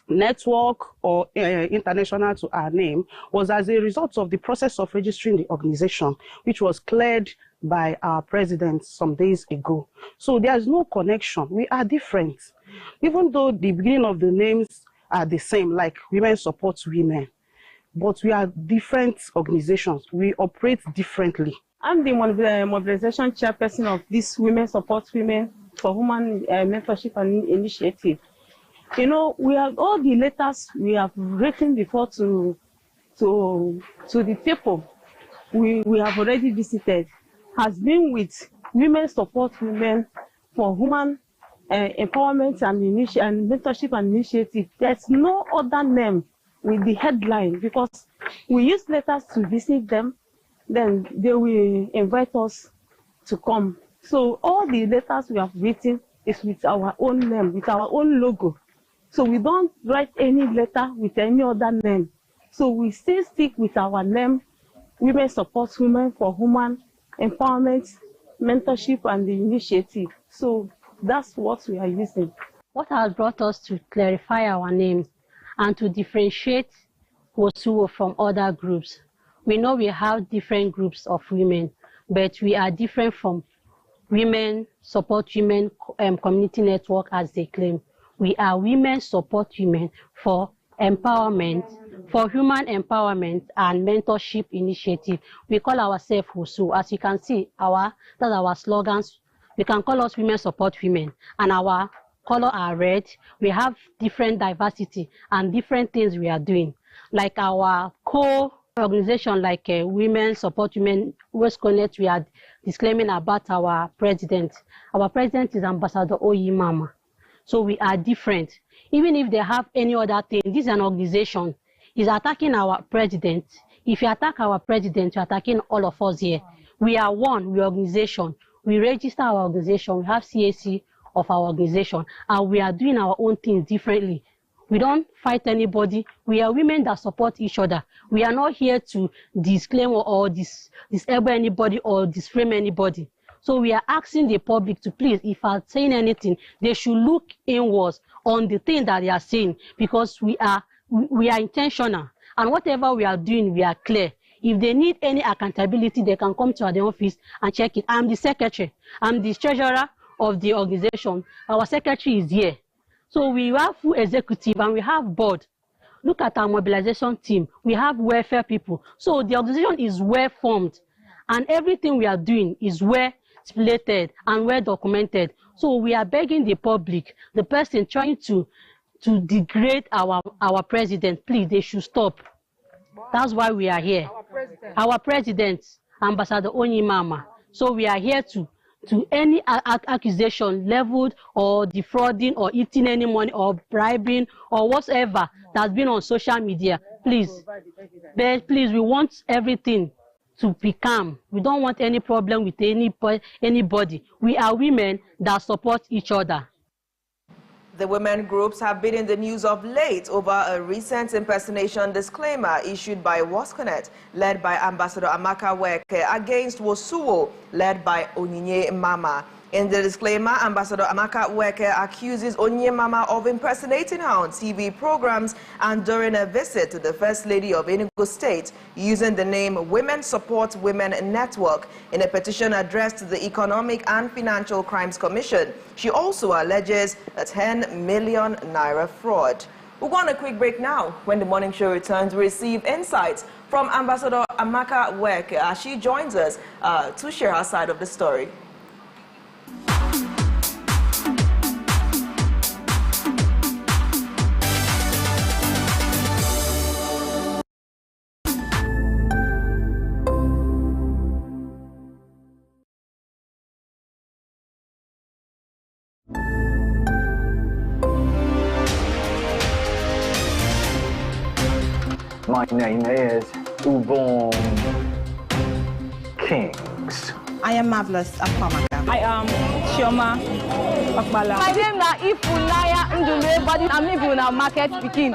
network or international to our name was as a result of the process of registering the organization, which was cleared by our president some days ago. So there's no connection. We are different. Even though the beginning of the names are the same, like Women Support Women, but we are different organizations. We operate differently. I'm the mobilization chairperson of this Women Support Women for Human Mentorship and Initiative. You know, we have all the letters we have written before to the people we have already visited has been with Women Support Women for Human Empowerment and Mentorship and Initiative. There's no other name with the headline, because we use letters to visit them, then they will invite us to come. So all the letters we have written is with our own name, with our own logo. So we don't write any letter with any other name. So we still stick with our name, Women Support Women for Human Empowerment, Mentorship and the Initiative. So that's what we are using. What has brought us to clarify our names and to differentiate WOSUWO from other groups? We know we have different groups of women, but we are different from Women Support Women Community Network, as they claim. We are Women Support Women for Empowerment, for Human Empowerment and Mentorship Initiative. We call ourselves WOSUWO. As you can see, that's our slogans. You can call us Women Support Women, and our color are red. We have different diversity and different things we are doing. Like our co-organization, like Women Support Women, West Connect, we are disclaiming about our president. Our president is Ambassador Onyemama. So we are different. Even if they have any other thing, this is an organization. Is attacking our president. If you attack our president, you're attacking all of us here. We are one, we are organization. We register our organization. We have CAC of our organization, and we are doing our own things differently. We don't fight anybody. We are women that support each other. We are not here to disclaim or disable anybody or disframe anybody. So we are asking the public to please, if I'm saying anything, they should look inwards on the thing that they are saying, because we are intentional, and whatever we are doing, we are clear. If they need any accountability, they can come to our office and check it. I'm the secretary. I'm the treasurer of the organization. Our secretary is here. So we have full executive and we have board. Look at our mobilization team. We have welfare people. So the organization is well formed, and everything we are doing is well stipulated and well documented. So we are begging the public, the person trying to degrade our president, please, they should stop. That's why we are here. Our president, Ambassador Onyemama. So we are here to any accusation leveled or defrauding or eating any money or bribing or whatever that's been on social media. Please, we want everything to be calm. We don't want any problem with anybody. We are women that support each other. The women groups have been in the news of late over a recent impersonation disclaimer issued by Wasconet, led by Ambassador Amaka Weke, against Wosuwo, led by Onyinye Mama. In the disclaimer, Ambassador Amaka Weke accuses Onyinye Mama of impersonating her on TV programs and during a visit to the First Lady of Enugu State, using the name Women Support Women Network in a petition addressed to the Economic and Financial Crimes Commission. She also alleges a 10 million naira fraud. We'll go on a quick break now. When the morning show returns, we receive insights from Ambassador Amaka Weke as she joins us to share her side of the story. My name is Ubon Kings. I am Marvelous Apamaka. I am Chioma Akbala. My name is Ifunaya Ndule, but I'm living in our market speaking.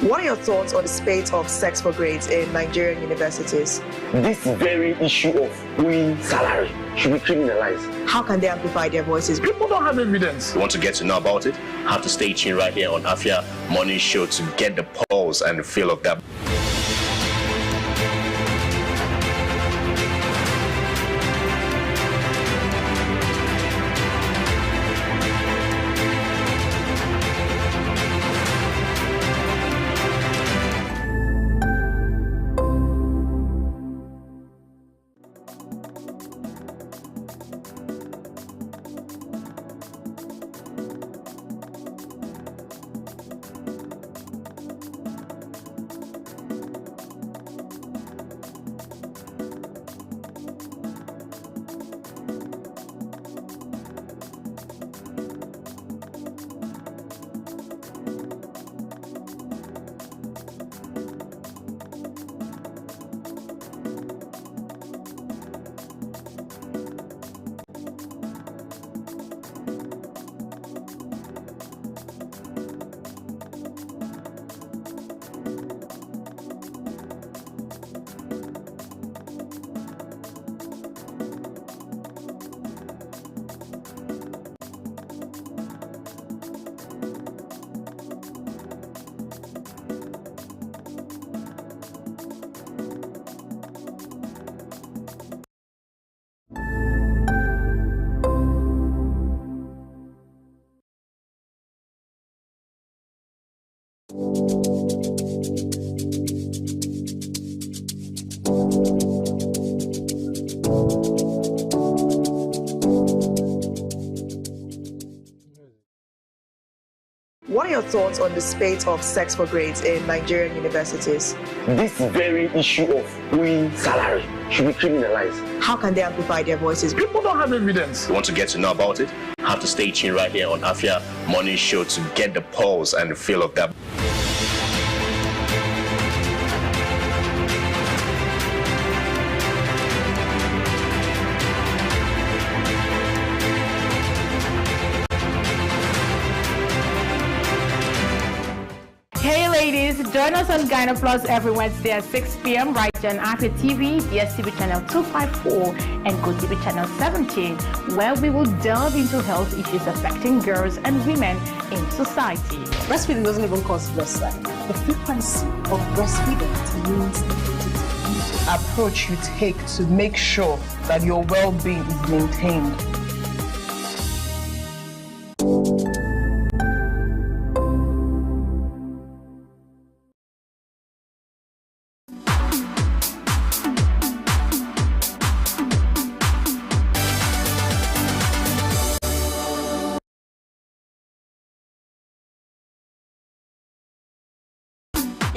What are your thoughts on the spate of sex for grades in Nigerian universities? This very issue of owing salary should be criminalized. How can they amplify their voices? People don't have evidence. You want to get to know about it? Have to stay tuned right here on Afia Morning Show to get the pulse and the feel of that. What are your thoughts on the spate of sex for grades in Nigerian universities? This very issue of owing salary should be criminalized. How can they amplify their voices? People don't have evidence. You want to get to know about it? Have to stay tuned right here on Afia Morning Show to get the pulse and the feel of that. Join us on Gyna Plus every Wednesday at 6 p.m. right here on Afia TV, DSTV channel 254 and GoTV channel 17, where we will delve into health issues affecting girls and women in society. Breastfeeding doesn't even cause breastfeeding. The frequency of breastfeeding determines the approach you take to make sure that your well-being is maintained.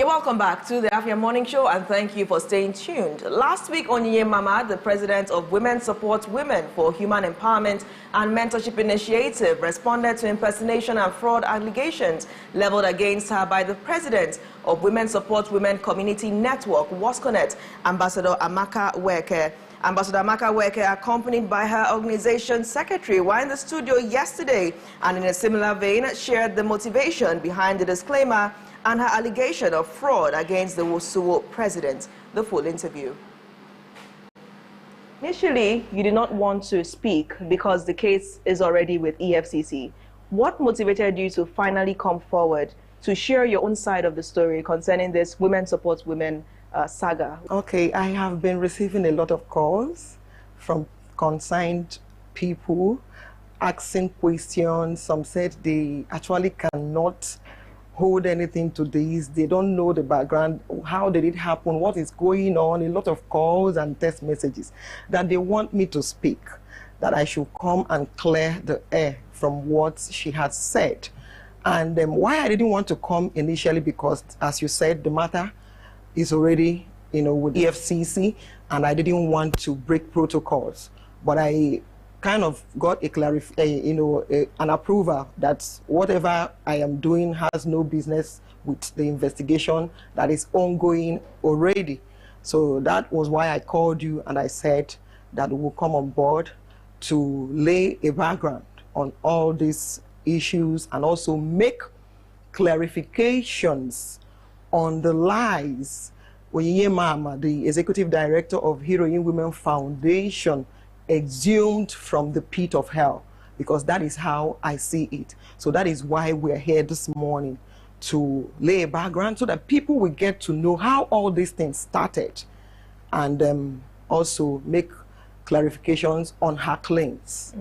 You're welcome back to the Afia Morning Show, and thank you for staying tuned. Last week, Onyinye Mama, the president of Women Support Women for Human Empowerment and Mentorship Initiative, responded to impersonation and fraud allegations leveled against her by the president of Women Support Women Community Network, WASCONET, Ambassador Amaka Weke. Ambassador Amaka Weke, accompanied by her organization secretary, were in the studio yesterday and in a similar vein shared the motivation behind the disclaimer and her allegation of fraud against the WOSUWO president. The full interview. Initially, you did not want to speak because the case is already with EFCC. What motivated you to finally come forward to share your own side of the story concerning this Women Support Women saga? Okay, I have been receiving a lot of calls from concerned people asking questions. Some said they actually cannot hold anything to this. They don't know the background. How did it happen? What is going on? A lot of calls and text messages that they want me to speak, that I should come and clear the air from what she had said. And why I didn't want to come initially, because as you said, the matter is already, with EFCC, and I didn't want to break protocols. But I kind of got an approval that whatever I am doing has no business with the investigation that is ongoing already. So that was why I called you and I said that we will come on board to lay a background on all these issues and also make clarifications on the lies. Onyinye Mama, the executive director of Heroine Women Foundation, exhumed from the pit of hell, because that is how I see it. So that is why we're here this morning, to lay a background so that people will get to know how all these things started, and also make clarifications on her claims.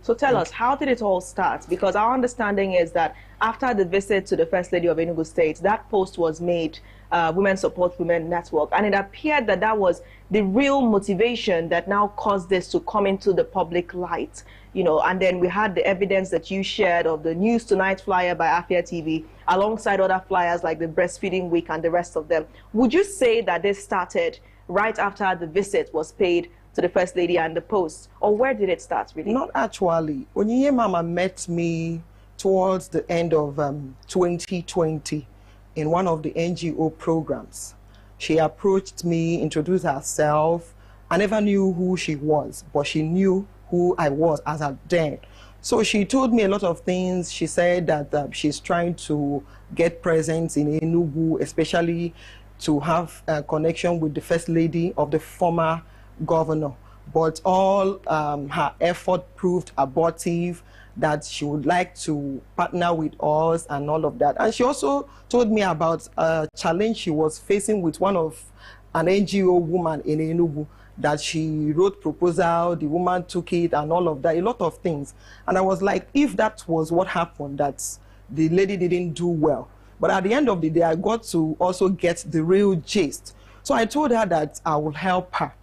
So tell us, how did it all start? Because our understanding is that after the visit to the First Lady of Enugu State, that post was made, Women Support Women Network, and it appeared that that was the real motivation that now caused this to come into the public light, and then we had the evidence that you shared of the News Tonight flyer by Afia TV, alongside other flyers like the Breastfeeding Week and the rest of them. Would you say that this started right after the visit was paid to the First Lady and the post, or where did it start really? Not actually. Onyinye Mama met me towards the end of 2020 in one of the NGO programs. She approached me, introduced herself. I never knew who she was, but she knew who I was as at then. So she told me a lot of things. She said that she's trying to get presence in Enugu, especially to have a connection with the First Lady of the former governor. But all her effort proved abortive, that she would like to partner with us and all of that. And she also told me about a challenge she was facing with an NGO woman in Enugu, that she wrote proposal, the woman took it and all of that, a lot of things. And I was like, if that was what happened, that the lady didn't do well. But at the end of the day, I got to also get the real gist. So I told her that I will help her,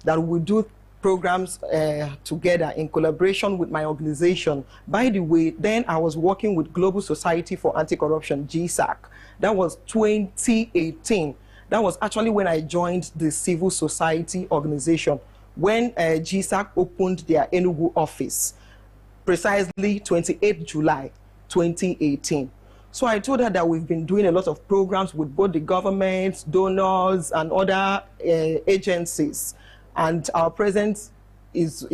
that we do programs together in collaboration with my organization. By the way, then I was working with Global Society for Anti-Corruption, GSAC. That was 2018. That was actually when I joined the civil society organization, when GSAC opened their Enugu office, precisely 28 July 2018. So I told her that we've been doing a lot of programs with both the government, donors, and other agencies. And our presence is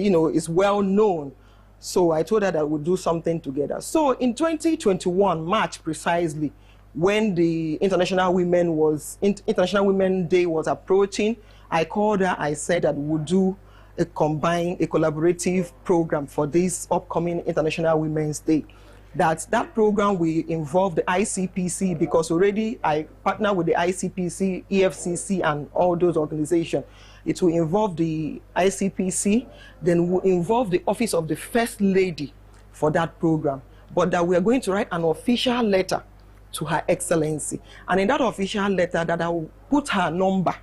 well known. So I told her that we'll do something together. So in 2021, March precisely, when the International Women Day was approaching, I called her. I said that we'll do a collaborative program for this upcoming International Women's Day. That program will involve the ICPC, because already I partner with the ICPC, EFCC, and all those organizations. It will involve the ICPC, then will involve the Office of the First Lady for that program. But that we are going to write an official letter to Her Excellency. And in that official letter, that I will put her number,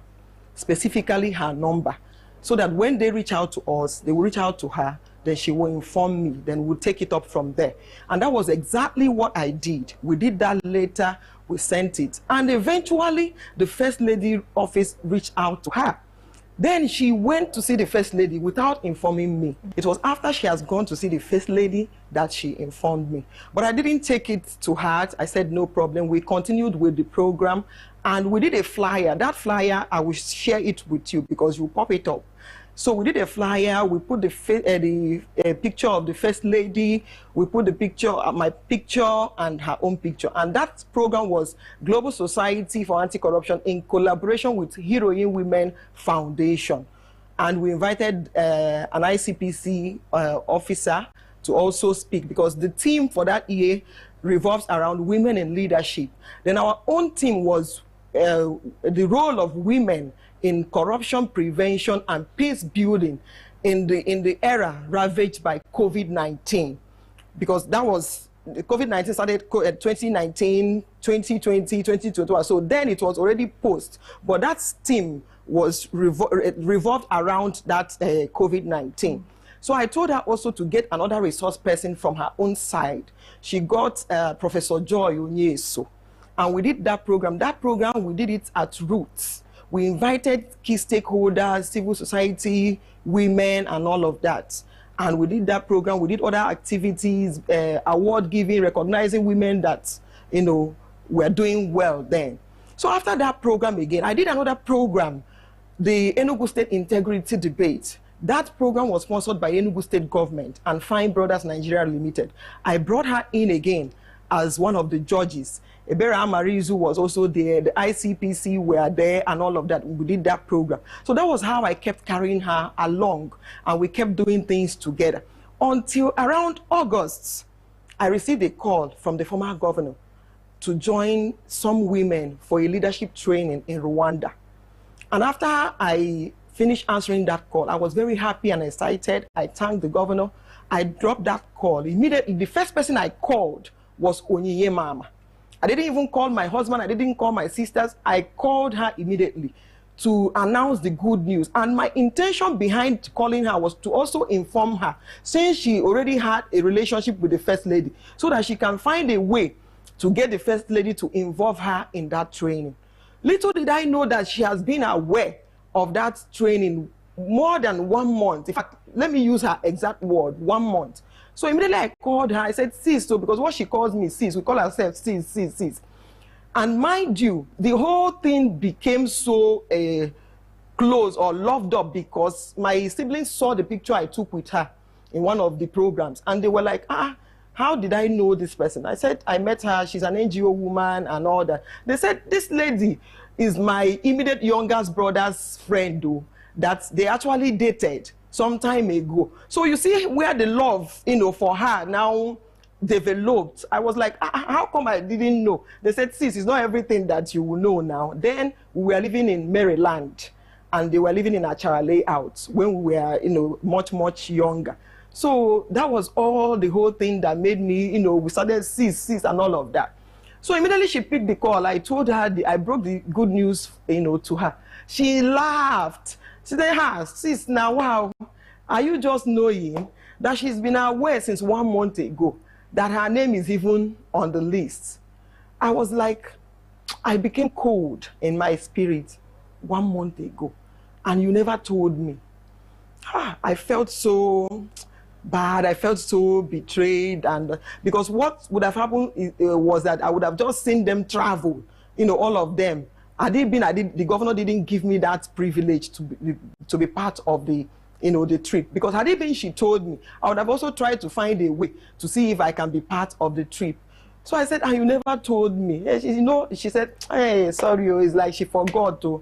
specifically her number, so that when they reach out to us, they will reach out to her, then she will inform me, then we'll take it up from there. And that was exactly what I did. We did that letter We sent it. And eventually, the First Lady office reached out to her. Then she went to see the First Lady without informing me. It was after she has gone to see the First Lady that she informed me. But I didn't take it to heart. I said, no problem. We continued with the program and we did a flyer. That flyer, I will share it with you because you pop it up. So we did a flyer, we put the picture of the First Lady, we put the picture, my picture and her own picture. And that program was Global Society for Anti-Corruption in collaboration with Heroine Women Foundation. And we invited an ICPC officer to also speak because the theme for that year revolves around women in leadership. Then our own theme was the role of women in corruption prevention and peace building in the era ravaged by COVID-19. Because that was, COVID-19 started 2019, 2020, 2021. So then it was already post. But that theme was revolved around that COVID-19. So I told her also to get another resource person from her own side. She got Professor Joy Onyeso. And we did that program. That program, we did it at Roots. We invited key stakeholders, civil society, women, and all of that. And we did that program. We did other activities, award giving, recognizing women that, you know, were doing well then. So after that program again, I did another program, the Enugu State Integrity Debate. That program was sponsored by Enugu State Government and Fine Brothers Nigeria Limited. I brought her in again as one of the judges. Ebere Amarizu was also there, the ICPC were there, and all of that. We did that program. So that was how I kept carrying her along, and we kept doing things together. Until around August, I received a call from the former governor to join some women for a leadership training in Rwanda. And after I finished answering that call, I was very happy and excited. I thanked the governor. I dropped that call. Immediately, the first person I called was Onyinye Mama. I didn't even call my husband. I didn't call my sisters. I called her immediately to announce the good news. And my intention behind calling her was to also inform her, since she already had a relationship with the First Lady, so that she can find a way to get the First Lady to involve her in that training. Little did I know that she has been aware of that training more than 1 month. In fact, let me use her exact word, 1 month. So immediately I called her, I said, sis, so because what she calls me sis, we call ourselves sis. And mind you, the whole thing became so close or loved up because my siblings saw the picture I took with her in one of the programs. And they were like, how did I know this person? I said, I met her, she's an NGO woman and all that. They said, this lady is my immediate youngest brother's friend, though, that they actually dated some time ago. So you see where the love, you know, for her now developed. I was like, how come I didn't know? They said, sis, it's not everything that you will know now. Then we were living in Maryland and they were living in Achara Layout when we were, you know, much younger. So that was all the whole thing that made me, you know, we started sis and all of that. So immediately she picked the call. I told her, I broke the good news, you know, to her. She laughed. She said, sis, now, wow, are you just knowing that she's been aware since 1 month ago that her name is even on the list? I was like, I became cold in my spirit 1 month ago, and you never told me. I felt so bad. I felt so betrayed, and because what would have happened was that I would have just seen them travel, you know, all of them. The governor didn't give me that privilege to be part of the, you know, the trip. Because had it been she told me, I would have also tried to find a way to see if I can be part of the trip. So I said, you never told me. You know, she said, hey, sorry, it's like she forgot to.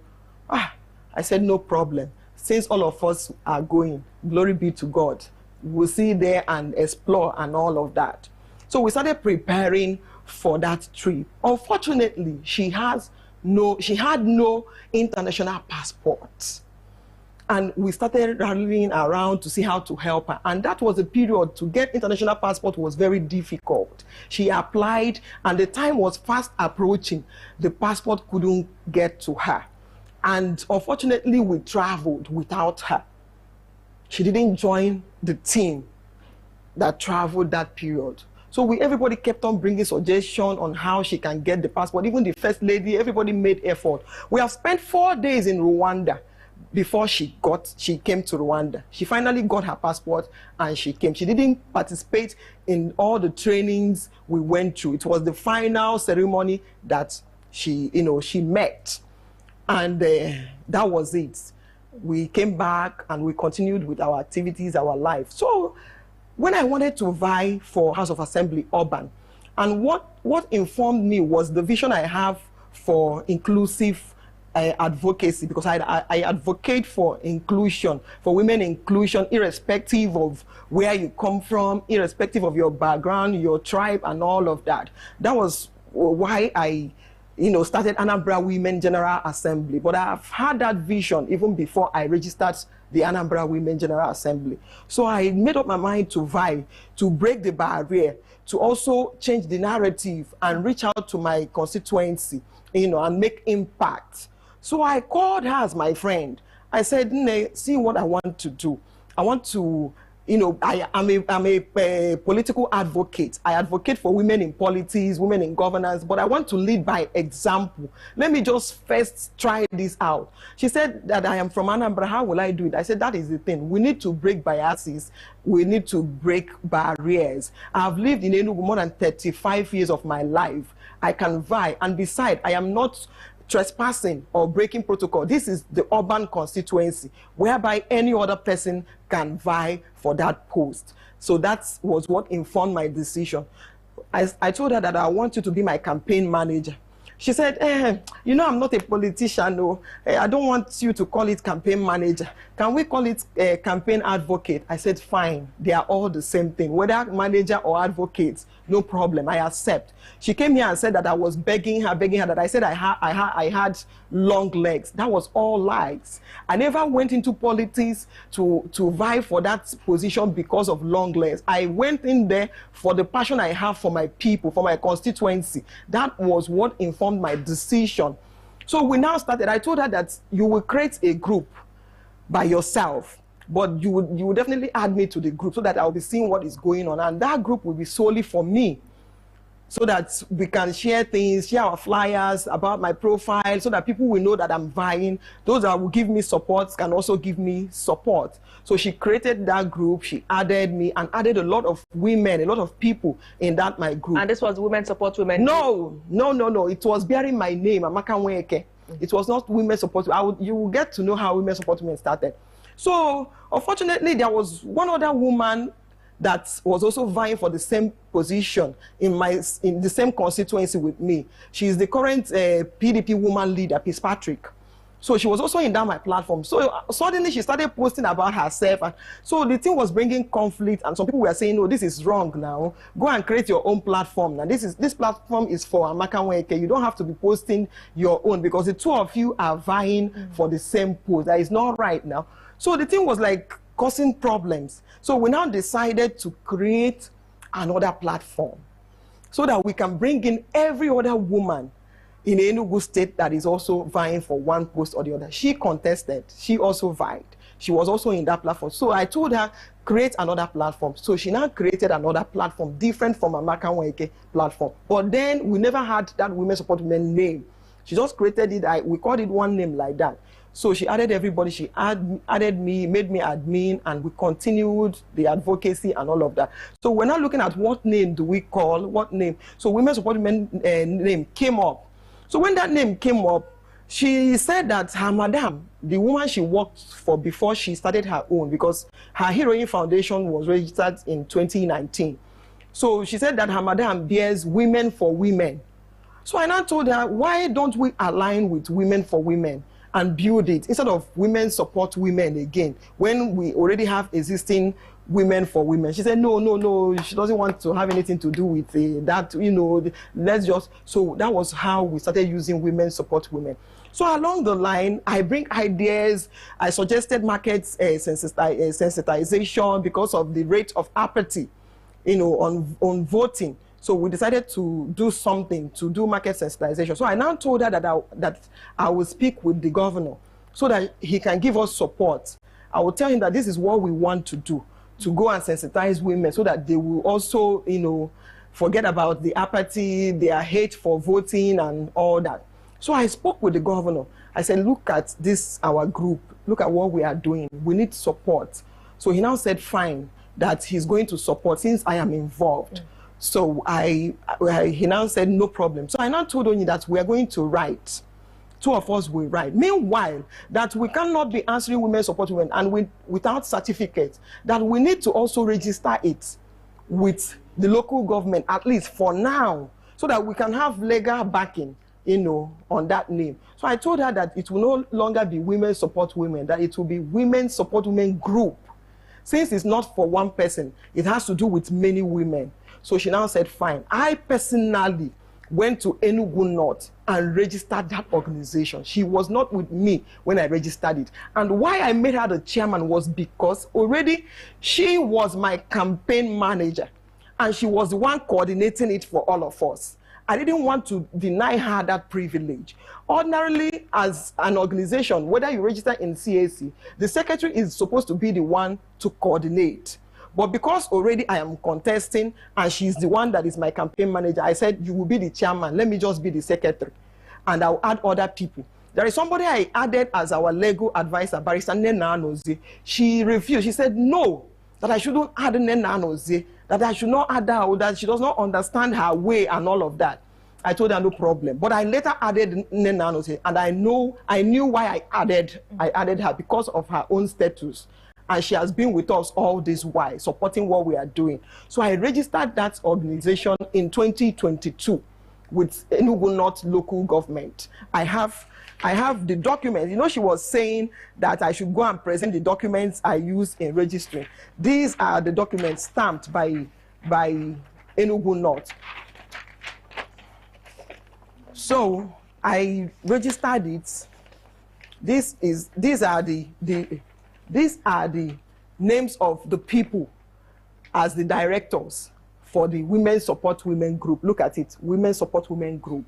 I said, no problem. Since all of us are going, glory be to God, we'll see there and explore and all of that. So we started preparing for that trip. Unfortunately, she had no international passport. And we started rallying around to see how to help her. And that was a period to get international passport was very difficult. She applied and the time was fast approaching. The passport couldn't get to her. And unfortunately, we traveled without her. She didn't join the team that traveled that period. So everybody kept on bringing suggestions on how she can get the passport. Even the First Lady, everybody made effort. We have spent 4 days in Rwanda before she came to Rwanda. She finally got her passport and she came. She didn't participate in all the trainings we went through. It was the final ceremony that she met. And that was it. We came back and we continued with our activities, our life. So when I wanted to vie for House of Assembly Urban, and what informed me was the vision I have for inclusive advocacy, because I advocate for inclusion, for women inclusion, irrespective of where you come from, irrespective of your background, your tribe, and all of that. That was why I started Anambra Women General Assembly. But I've had that vision even before I registered the Anambra Women General Assembly. So I made up my mind to vie, to break the barrier, to also change the narrative and reach out to my constituency, and make impact. So I called her as my friend. I said, see what I want to do. I want to, I'm a political advocate. I advocate for women in politics, women in governance, but I want to lead by example. Let me just first try this out. She said that I am from Anambra. How will I do it? I said, that is the thing. We need to break biases. We need to break barriers. I've lived in Enugu more than 35 years of my life. I can vie. And besides, I am not trespassing or breaking protocol. This is the urban constituency whereby any other person can vie for that post. So that was what informed my decision. I told her that I want you to be my campaign manager. She said, I'm not a politician. No. I don't want you to call it campaign manager. Can we call it campaign advocate? I said, fine. They are all the same thing. Whether manager or advocate, no problem. I accept. She came here and said that I was begging her that I said I had long legs. That was all lies. I never went into politics to vie for that position because of long legs. I went in there for the passion I have for my people, for my constituency. That was what informed my decision. So we now started. I told her that you will create a group by yourself, but you would definitely add me to the group so that I'll be seeing what is going on. And that group will be solely for me, so that we can share things, share our flyers about my profile, so that people will know that I'm vying. Those that will give me support can also give me support. So she created that group, she added me, and added a lot of women, a lot of people in that my group. And this was Women Support Women? No. It was bearing my name, Amaka Nweke. It was not Women Support. You will get to know how Women Support Women started. So unfortunately, there was one other woman that was also vying for the same position in the same constituency with me. She is the current PDP woman leader, Peace Patrick. So she was also in that my platform. So suddenly she started posting about herself. And so the thing was bringing conflict, and some people were saying, no, this is wrong now. Go and create your own platform. Now this platform is for Amaka Nweke. You don't have to be posting your own, because the two of you are vying for the same post. That is not right now. So the thing was like causing problems. So we now decided to create another platform so that we can bring in every other woman in Enugu State that is also vying for one post or the other. She contested. She also vied. She was also in that platform. So I told her, create another platform. So she now created another platform different from Amaka Nweke platform. But then we never had that Women Support Women name. She just created it. We called it one name like that. So she added everybody. She added me, made me admin, and we continued the advocacy and all of that. So we're now looking at what name do we call, what name. So Women Support Women name came up. So when that name came up, she said that her madam, the woman she worked for before she started her own, because her Heroine Foundation was registered in 2019. So she said that her madam bears Women for Women. So I now told her, why don't we align with Women for Women and build it instead of Women Support Women again, when we already have existing Women for Women? She said, no, she doesn't want to have anything to do with that, let's just. So that was how we started using Women Support Women. So along the line, I bring ideas. I suggested market sensitization because of the rate of apathy, on voting. So we decided to do something to do market sensitization. So I now told her that I will speak with the governor so that he can give us support. I will tell him that this is what we want to do, to go and sensitize women so that they will also, forget about the apathy, their hate for voting and all that. So I spoke with the governor. I said, look at this, our group, look at what we are doing. We need support. So he now said, fine, that he's going to support since I am involved. So he now said, no problem. So I now told Onyi that we are going to write. Two of us will write. Meanwhile, that we cannot be answering women support women and without certificates, that we need to also register it with the local government, at least for now, so that we can have legal backing, you know, on that name. So I told her that it will no longer be Women Support Women, that it will be Women Support Women Group. Since it's not for one person, it has to do with many women. So she now said, fine. I personally went to Enugu North and registered that organization. She was not with me when I registered it. And why I made her the chairman was because already she was my campaign manager and she was the one coordinating it for all of us. I didn't want to deny her that privilege. Ordinarily, as an organization, whether you register in CAC, the secretary is supposed to be the one to coordinate. But because already I am contesting and she's the one that is my campaign manager, I said, you will be the chairman. Let me just be the secretary. And I'll add other people. There is somebody I added as our legal advisor, Barrister Nena Anozie. She refused. She said, no, that I shouldn't add Nena Anozie, that I should not add her, that she does not understand her way and all of that. I told her no problem. But I later added Nena Anozie, and I knew why I added her because of her own status. And she has been with us all this while, supporting what we are doing. So I registered that organization in 2022 with Enugu North local government. I have the documents. You know, she was saying that I should go and present the documents I used in registering. These are the documents stamped by Enugu North. So I registered it. These are the names of the people as the directors for the Women Support Women Group. Look at it, Women Support Women Group.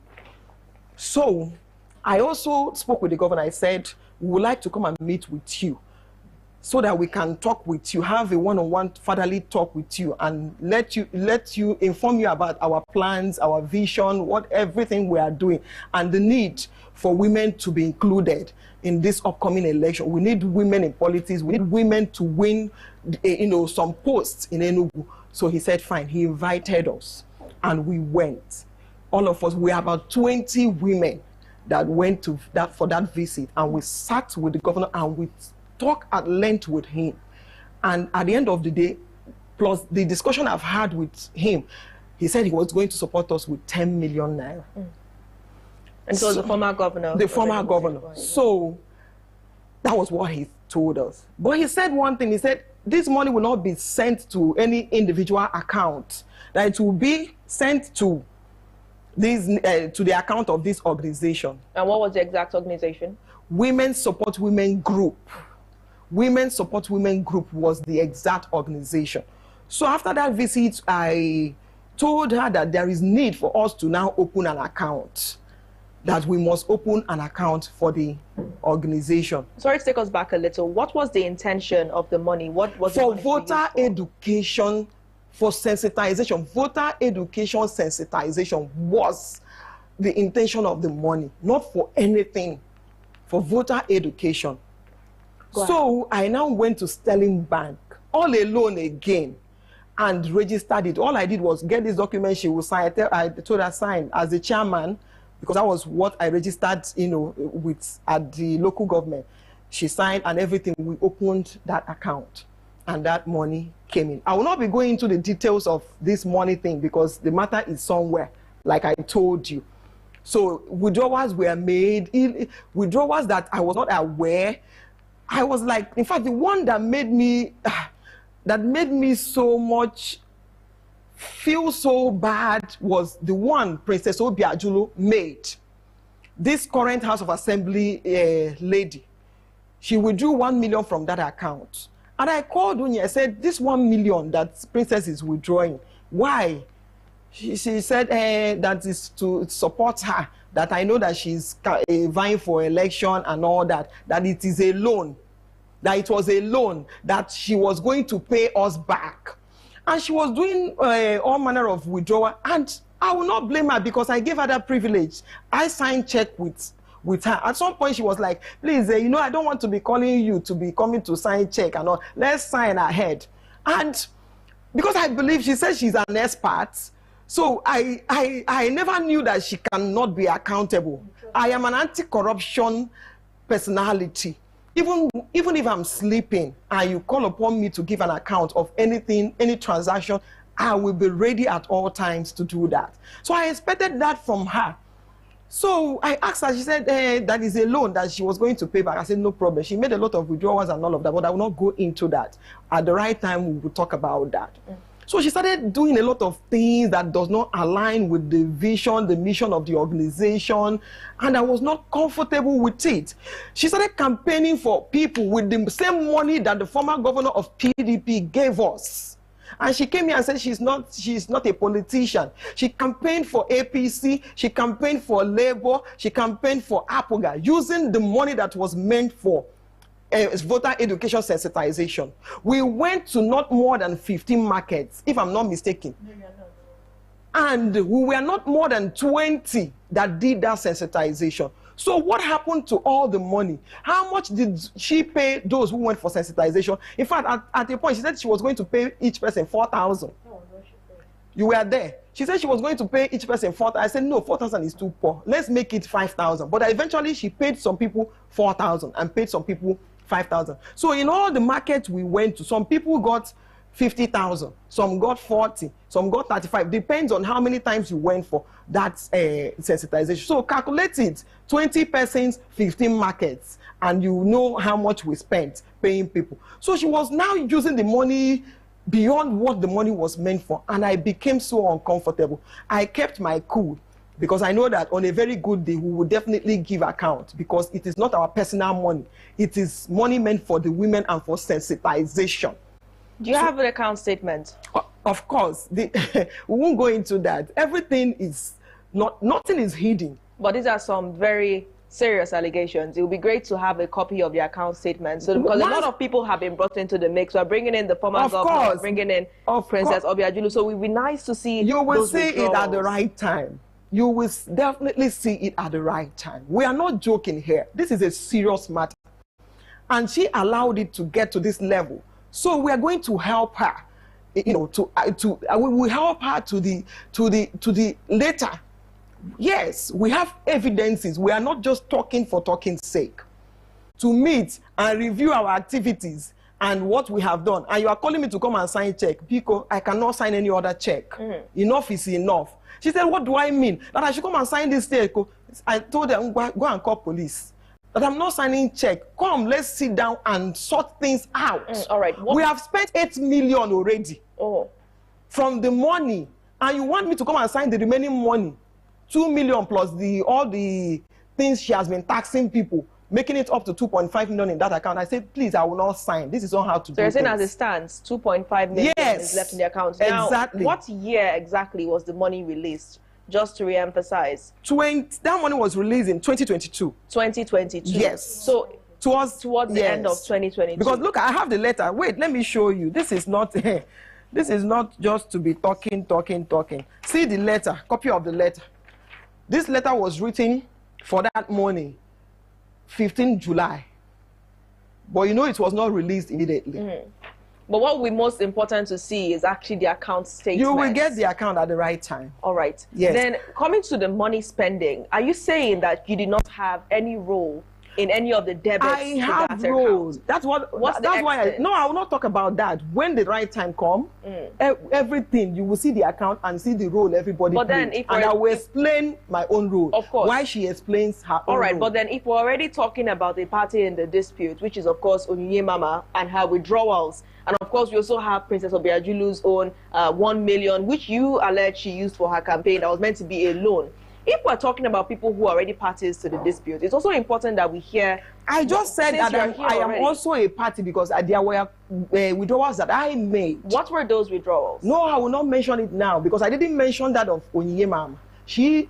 So I also spoke with the governor. I said, we would like to come and meet with you so that we can talk with you, have a one-on-one fatherly talk with you and let you inform you about our plans, our vision, everything we are doing and the need for women to be included in this upcoming election. We need women in politics. We need women to win, some posts in Enugu. So he said, fine. He invited us, and we went. All of us. We are about 20 women that went for that visit, and we sat with the governor and we talked at length with him. And at the end of the day, plus the discussion I've had with him, he said he was going to support us with 10 million naira. And so the former governor. The former governor. So that was what he told us. But he said one thing. He said this money will not be sent to any individual account. That it will be sent to the account of this organization. And what was the exact organization? Women Support Women Group. Women Support Women Group was the exact organization. So after that visit, I told her that there is need for us to now open an account. That we must open an account for the organization. Sorry to take us back a little. What was the intention of the money? What was for voter education, for sensitization? Voter education sensitization was the intention of the money, not for anything, for voter education. So I now went to Sterling Bank all alone again and registered it. All I did was get this document. She will sign. I told her sign as the chairman, because that was what I registered, with at the local government. She signed and everything. We opened that account and that money came in. I will not be going into the details of this money thing because the matter is somewhere, like I told you. So withdrawals were made, withdrawals that I was not aware. I was like, in fact, the one that made me so much feel so bad was the one Princess Obiajulo made. This current House of Assembly lady, she withdrew 1 million from that account. And I called Unya, I said, this 1 million that Princess is withdrawing, why? She said that is to support her, that I know that she's vying for election and all that it is a loan, that it was a loan that she was going to pay us back. And she was doing all manner of withdrawal. And I will not blame her because I gave her that privilege. I signed check with her. At some point, she was like, please, you know, I don't want to be calling you to be coming to sign check and all. Let's sign ahead. And because I believe she says she's an expert, so I never knew that she cannot be accountable. I am an anti-corruption personality. Even if I'm sleeping and you call upon me to give an account of anything, any transaction, I will be ready at all times to do that. So I expected that from her. So I asked her, she said that is a loan that she was going to pay back. I said, no problem. She made a lot of withdrawals and all of that, but I will not go into that. At the right time, we will talk about that. So she started doing a lot of things that does not align with the vision, the mission of the organization, and I was not comfortable with it. She started campaigning for people with the same money that the former governor of PDP gave us. And she came here and said she's not a politician. She campaigned for APC, she campaigned for Labour, she campaigned for APOGA, using the money that was meant for voter education sensitization. We went to not more than 15 markets, if I'm not mistaken. No, you're not. And we were not more than 20 that did that sensitization. So what happened to all the money? How much did she pay those who went for sensitization? In fact, at a point, she said she was going to pay each person 4,000. You were there. She said she was going to pay each person 4,000. I said, no, 4,000 is too poor. Let's make it 5,000. But eventually, she paid some people 4,000 and paid some people 5,000. So in all the markets we went to, some people got 50,000, some got 40, some got 35. Depends on how many times you went for that sensitization. So calculate it, 20 persons, 15 markets, and you know how much we spent paying people. So she was now using the money beyond what the money was meant for, and I became so uncomfortable. I kept my cool because I know that on a very good day, we will definitely give account because it is not our personal money. It is money meant for the women and for sensitization. Do you have an account statement? Of course. We won't go into that. Everything is nothing is hidden. But these are some very serious allegations. It would be great to have a copy of the account statement. So because a lot of people have been brought into the mix. We're bringing in the former governor, bringing in Princess Obiajulu. So it would be nice to see. You will see it at the right time. You will definitely see it at the right time. We are not joking here. This is a serious matter. And she allowed it to get to this level. So we are going to help her, you know, we will help her to the later. Yes, we have evidences. We are not just talking for talking's sake. To meet and review our activities and what we have done. And you are calling me to come and sign check because I cannot sign any other check. Enough is enough. She said, what do I mean? That I should come and sign this check. I told her, go and call police. That I'm not signing check. Come, let's sit down and sort things out. All right. We have spent 8 million already from the money, and you want me to come and sign the remaining money, 2 million plus all the things she has been taxing people, making it up to 2.5 million in that account. I said, please, I will not sign. This is not how to do it. So you're saying as it stands, 2.5 million is left in the account. Now, exactly. What year exactly was the money released? Just to re-emphasize. That money was released in 2022. 2022? Yes. So towards the end of 2022? Because look, I have the letter. Wait, let me show you. This is not just to be talking. See the letter, copy of the letter. This letter was written for that morning, 15 July. But you know it was not released immediately. But what will be most important to see is actually the account statement. You will get the account at the right time. All right. Yes. Then coming to the money spending, are you saying that you did not have any role in any of the debits? I have roles. That's why I will not talk about that. When the right time comes, everything, you will see the account and see the role everybody played. And I will explain my own role. Of course. Why she explains her own All right, role. but then if we're already talking about the party in the dispute, which is of course Onyinye Mama and her withdrawals, and of course we also have Princess Obiajulu's own 1 million, which you allege she used for her campaign that was meant to be a loan. If we're talking about people who are already parties to the dispute, it's also important that we hear. I just said that I am also a party because there were withdrawals that I made. What were those withdrawals? No, I will not mention it now because I didn't mention that of Onyinye Mama. She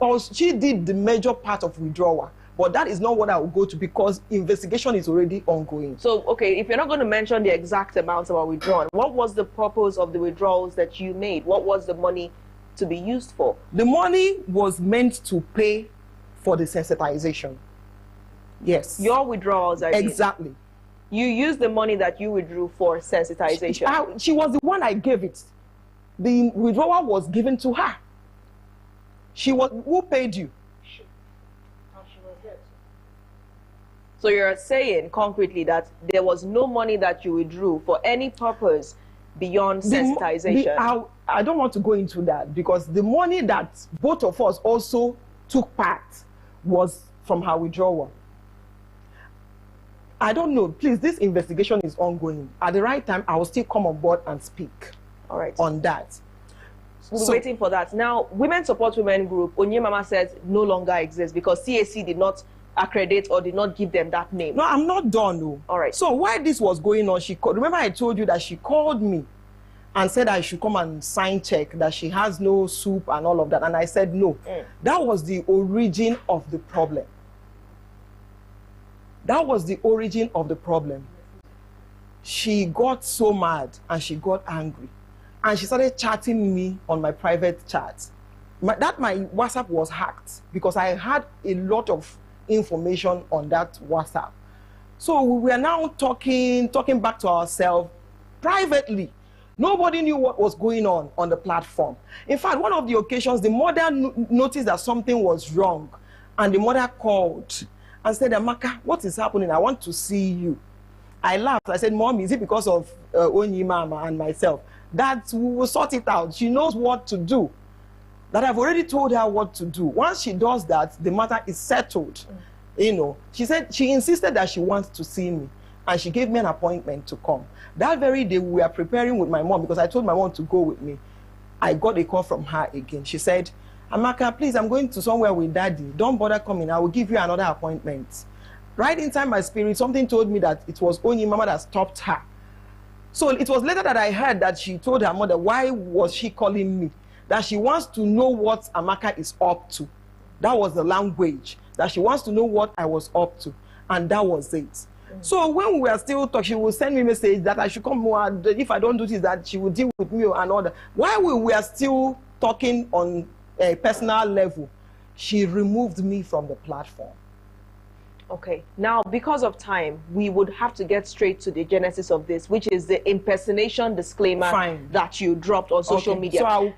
did the major part of withdrawal, But that is not what I will go to because investigation is already ongoing. So, okay, if you're not going to mention the exact amounts that were withdrawn, what was the purpose of the withdrawals that you made? What was the money to be used for? The money was meant to pay for the sensitization. Yes. Your withdrawals are exactly. You used the money that you withdrew for sensitization. She was the one I gave it. The withdrawal was given to her. Who paid you? So you're saying concretely that there was no money that you withdrew for any purpose beyond sensitization? I don't want to go into that because the money that both of us also took part was from her withdrawal. I don't know. Please, this investigation is ongoing. At the right time, I will still come on board and speak on that. We're waiting for that. Now, Women Support Women Group, Onyemama says, no longer exists because CAC did not accredit or did not give them that name. No, I'm not done, no. All right. So while this was going on, remember I told you that she called me and said I should come and sign check, that she has no soup and all of that. And I said no. That was the origin of the problem. That was the origin of the problem. She got so mad and she got angry. And she started chatting me on my private chat. My WhatsApp was hacked because I had a lot of information on that WhatsApp. So we were now talking back to ourselves privately. Nobody knew what was going on the platform. In fact, one of the occasions, the mother noticed that something was wrong. And the mother called and said, Amaka, what is happening? I want to see you. I laughed. I said, Mom, is it because of Onyemama and myself? That we will sort it out. She knows what to do. That I've already told her what to do. Once she does that, the matter is settled. You know, she insisted that she wants to see me. And she gave me an appointment to come. That very day, we were preparing with my mom because I told my mom to go with me. I got a call from her again. She said, Amaka, please, I'm going to somewhere with Daddy. Don't bother coming. I will give you another appointment. Right inside my spirit, something told me that it was Onyemama that stopped her. So it was later that I heard that she told her mother, why was she calling me? That she wants to know what Amaka is up to. That was the language. That she wants to know what I was up to. And that was it. So when we were still talking, she would send me a message that I should come more. If I don't do this, that she would deal with me and all that. While we were still talking on a personal level, she removed me from the platform. Okay. Now, because of time, we would have to get straight to the genesis of this, which is the impersonation disclaimer that you dropped on social media. So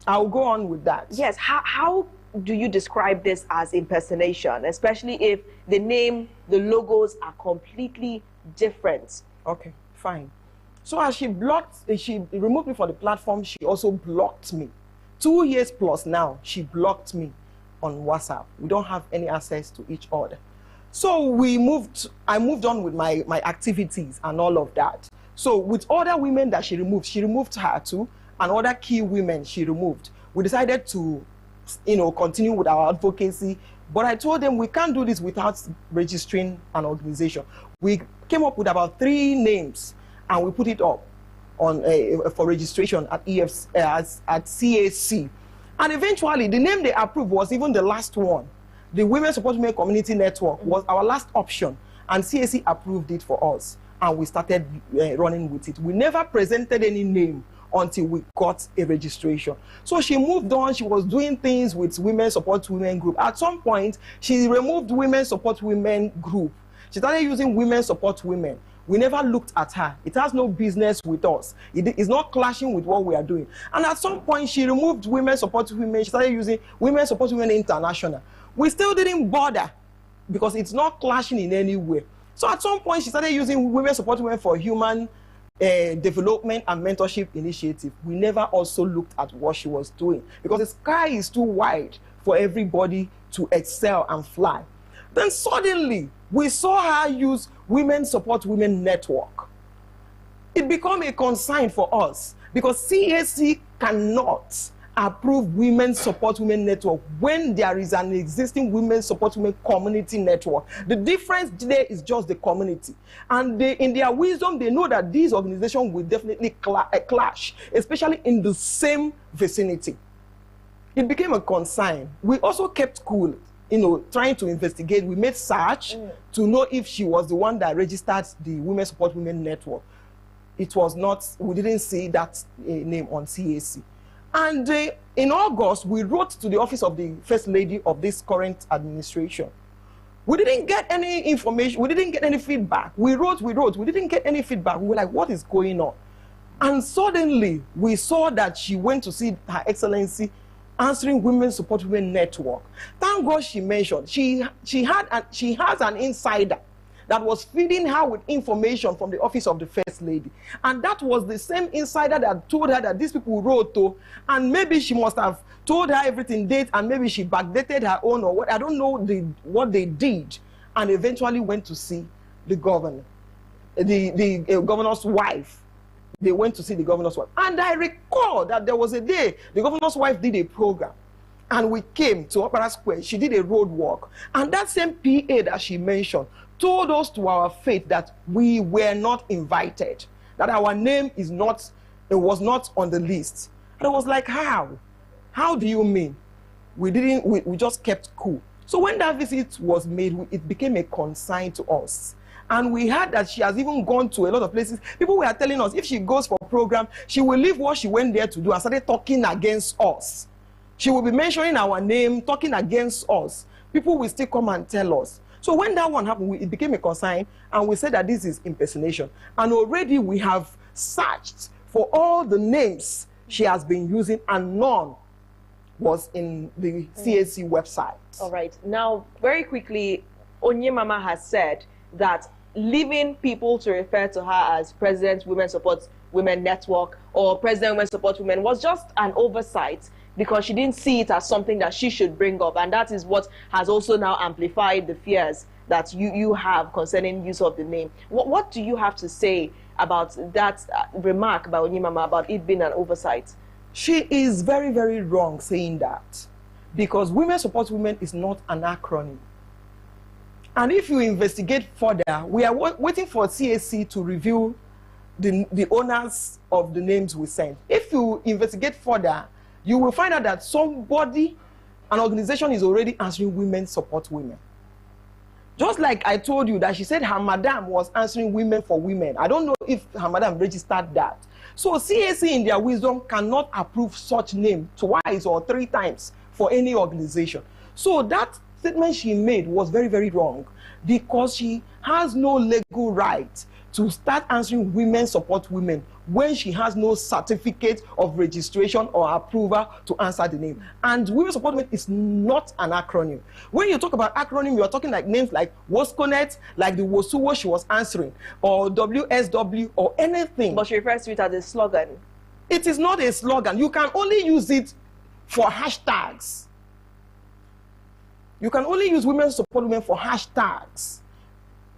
I'll go on with that. Yes. How do you describe this as impersonation, especially if the name, the logos are completely different? Okay, fine. So as she removed me from the platform, she also blocked me. 2 years plus now, she blocked me on WhatsApp. We don't have any access to each other. So I moved on with my activities and all of that. So with other women that she removed her too, and other key women she removed. We decided to, continue with our advocacy. But I told them we can't do this without registering an organization. We came up with about 3 names and we put it up on for registration at at CAC. And eventually the name they approved was even the last one. The Women Support Women Community Network was our last option, and CAC approved it for us, and we started running with it. We never presented any name until we got a registration. So she moved on. She was doing things with Women Support Women Group. At some point, she removed Women Support Women Group. She started using Women Support Women. We never looked at her. It has no business with us. It is not clashing with what we are doing. And at some point, she removed Women Support Women. She started using Women Support Women International. We still didn't bother because it's not clashing in any way. So at some point, she started using Women Support Women for Human Development and Mentorship Initiative. We never also looked at what she was doing because the sky is too wide for everybody to excel and fly. Then suddenly, we saw her use Women Support Women Network. It became a concern for us because CAC cannot approve Women Support Women Network when there is an existing Women Support Women Community Network. The difference there is just the community. And in their wisdom, they know that these organizations will definitely clash, especially in the same vicinity. It became a concern. We also kept cool. trying to investigate. We made search to know if she was the one that registered the Women Support Women Network. It was not, we didn't see that name on CAC. And in August, we wrote to the office of the First Lady of this current administration. We didn't get any information, we didn't get any feedback. We wrote, we didn't get any feedback. We were like, what is going on? And suddenly, we saw that she went to see Her Excellency answering Women Support Women Network. Thank God she mentioned, she has an insider that was feeding her with information from the office of the First Lady. And that was the same insider that told her that these people wrote to, and maybe she must have told her everything date, and maybe she backdated her own or what. I don't know what they did, and eventually went to see the governor, the governor's wife. They went to see the governor's wife. And I recall that there was a day the governor's wife did a program, and we came to Opera Square. She did a road walk, and that same PA that she mentioned told us to our faith that we were not invited, that our name was not on the list. And I was like, how? How do you mean? We just kept cool. So when that visit was made, it became a concern to us. And we heard that she has even gone to a lot of places. People were telling us if she goes for a program, she will leave what she went there to do and started talking against us. She will be mentioning our name, talking against us. People will still come and tell us. So when that one happened, it became a concern, and we said that this is impersonation. And already we have searched for all the names she has been using, and none was in the CAC website. All right. Now, very quickly, Onyemama has said that leaving people to refer to her as President Women Support Women Network or President Women Support Women was just an oversight, because she didn't see it as something that she should bring up. And that is what has also now amplified the fears that you have concerning use of the name. What do you have to say about that remark by Onyemama about it being an oversight? She is very, very wrong saying that, because Women Support Women is not an acronym. And if you investigate further, we are waiting for CAC to review the owners of the names we sent. If you investigate further, you will find out that somebody, an organization, is already answering Women Support Women. Just like I told you that she said her madam was answering Women for Women. I don't know if her madam registered that. So CAC in their wisdom cannot approve such name twice or 3 times for any organization. So that statement she made was very, very wrong, because she has no legal right to start answering Women Support Women when she has no certificate of registration or approval to answer the name. And Women Support Women is not an acronym. When you talk about acronym, you're talking like names like WOSCONET, like the WOSUWO she was answering, or WSW, or anything. But she refers to it as a slogan. It is not a slogan. You can only use it for hashtags. You can only use Women Support Women for hashtags.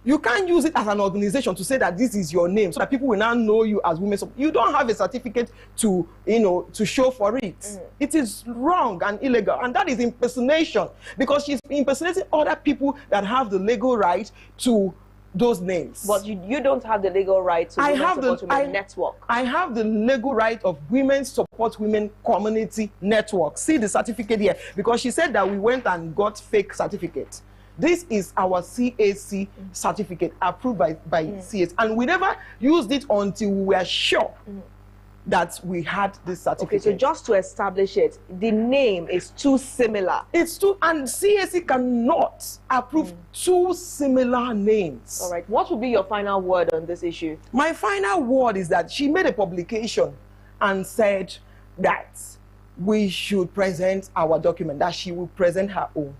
You can't use it as an organization to say that this is your name so that people will now know you as Women Support. You don't have a certificate to show for it. It is wrong and illegal, and that is impersonation, because she's impersonating other people that have the legal right to those names. But you don't have the legal right to Women Support Women Network. I have the legal right of Women Support Women Community Network. See the certificate here, because she said that we went and got fake certificate. This is our CAC certificate approved by CAC, and we never used it until we were sure that we had this certificate. Okay, so just to establish it, the name is too similar. It's too, and CAC cannot approve 2 similar names. All right, what will be your final word on this issue? My final word is that she made a publication and said that we should present our document, that she will present her own.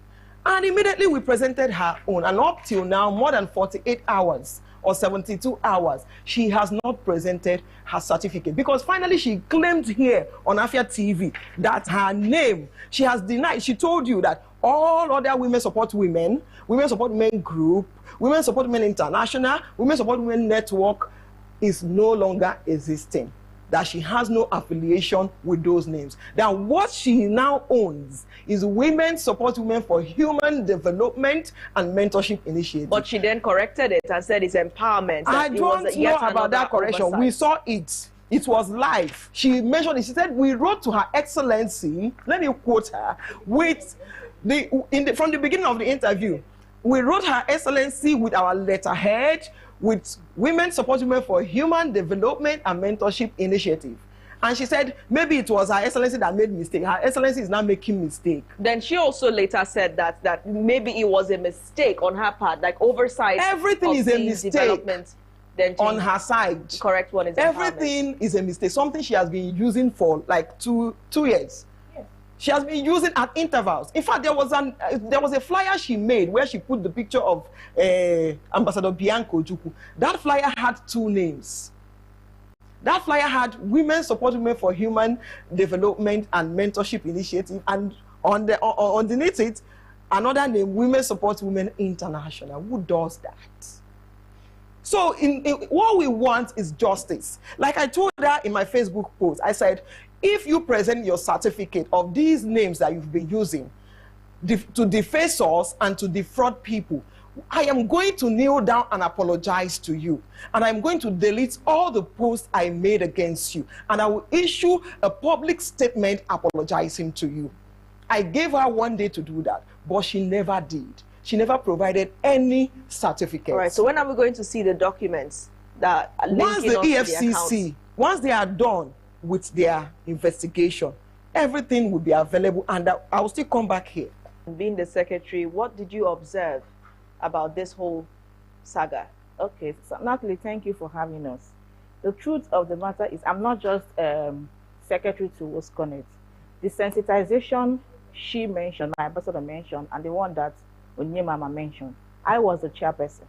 And immediately we presented her own, and up till now, more than 48 hours or 72 hours, she has not presented her certificate, because finally she claimed here on Afia TV that her name, she has denied. She told you that all other Women Support Women, Women Support Women Group, Women Support Women International, Women Support Women Network is no longer existing, that she has no affiliation with those names. That what she now owns is Women Support Women for Human Development and Mentorship Initiative. But she then corrected it and said it's empowerment. I don't know about that correction. Oversight. We saw it. It was live. She mentioned it. She said, we wrote to Her Excellency, let me quote her, with From the beginning of the interview, we wrote Her Excellency with our letterhead, with Women Support Women for Human Development and Mentorship Initiative. And she said, maybe it was Her Excellency that made mistake. Her Excellency is not making mistake. Then she also later said that maybe it was a mistake on her part, like oversight. Everything is a mistake then on her side. The correct one is everything is a mistake. Something she has been using for like two years. Yes. She has been using at intervals. In fact, there was a flyer she made where she put the picture of Ambassador Bianco Ojukwu. That flyer had 2 names. That flyer had Women Support Women for Human Development and Mentorship Initiative, and underneath it, another name, Women Support Women International. Who does that? So what we want is justice. Like I told her in my Facebook post, I said, if you present your certificate of these names that you've been using to deface us and to defraud people, I am going to kneel down and apologize to you. And I'm going to delete all the posts I made against you. And I will issue a public statement apologizing to you. I gave her 1 day to do that, but she never did. She never provided any certificate. All right, so when are we going to see the documents that are linking once the us to the EFCC, once they are done with their investigation, everything will be available, and I will still come back here. Being the secretary, what did you observe about this whole saga? Okay, so Natalie, thank you for having us. The truth of the matter is I'm not just secretary to WOSCONNECT. The sensitization she mentioned, my ambassador mentioned, and the one that Onyemama mentioned, I was the chairperson.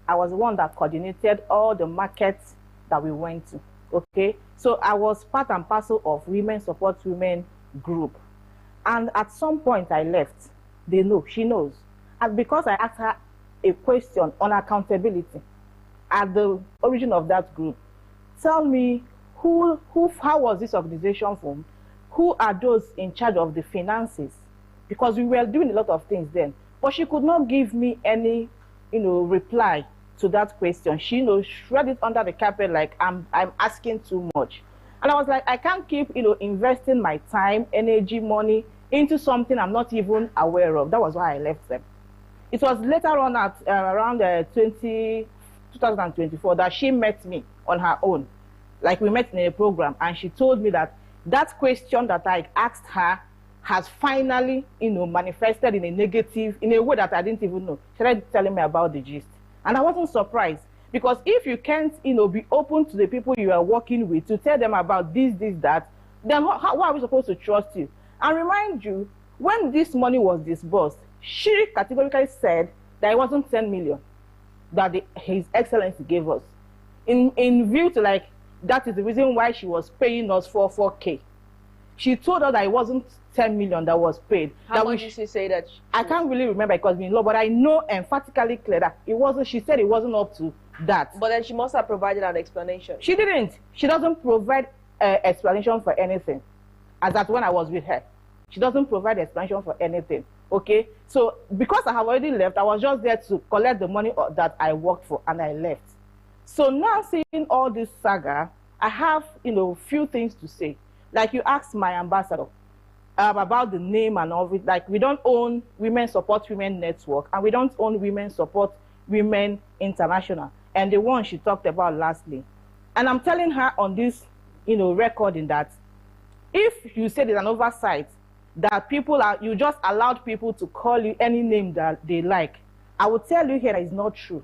I was the one that coordinated all the markets that we went to, okay? So I was part and parcel of Women Support Women group. And at some point I left. They know, she knows. And because I asked her a question on accountability at the origin of that group, tell me how was this organization formed? Who are those in charge of the finances? Because we were doing a lot of things then. But she could not give me any, reply to that question. She, shredded it under the carpet like I'm asking too much. And I was like, I can't keep, investing my time, energy, money into something I'm not even aware of. That was why I left them. It was later on at around 2024 that she met me on her own. Like we met in a program, and she told me that question that I asked her has finally, manifested in a negative, in a way that I didn't even know. She started telling me about the gist. And I wasn't surprised, because if you can't, be open to the people you are working with to tell them about this, that, then how are we supposed to trust you? And remind you, when this money was disbursed, she categorically said that it wasn't 10 million that His Excellency gave us. In view to that is the reason why she was paying us 4K. She told us that it wasn't 10 million that was paid. How much did she say that? I can't really remember because we're in law, but I know emphatically clear that it wasn't. She said it wasn't up to that. But then she must have provided an explanation. She didn't. She doesn't provide explanation for anything. As that when I was with her, she doesn't provide explanation for anything. Okay, so because I have already left, I was just there to collect the money that I worked for, and I left. So now seeing all this saga, I have few things to say. Like you asked my ambassador about the name and all of it. Like we don't own Women Support Women Network, and we don't own Women Support Women International, and the one she talked about lastly. And I'm telling her on this, recording that if you say there's an oversight, that you just allowed people to call you any name that they like, I will tell you here that it's not true.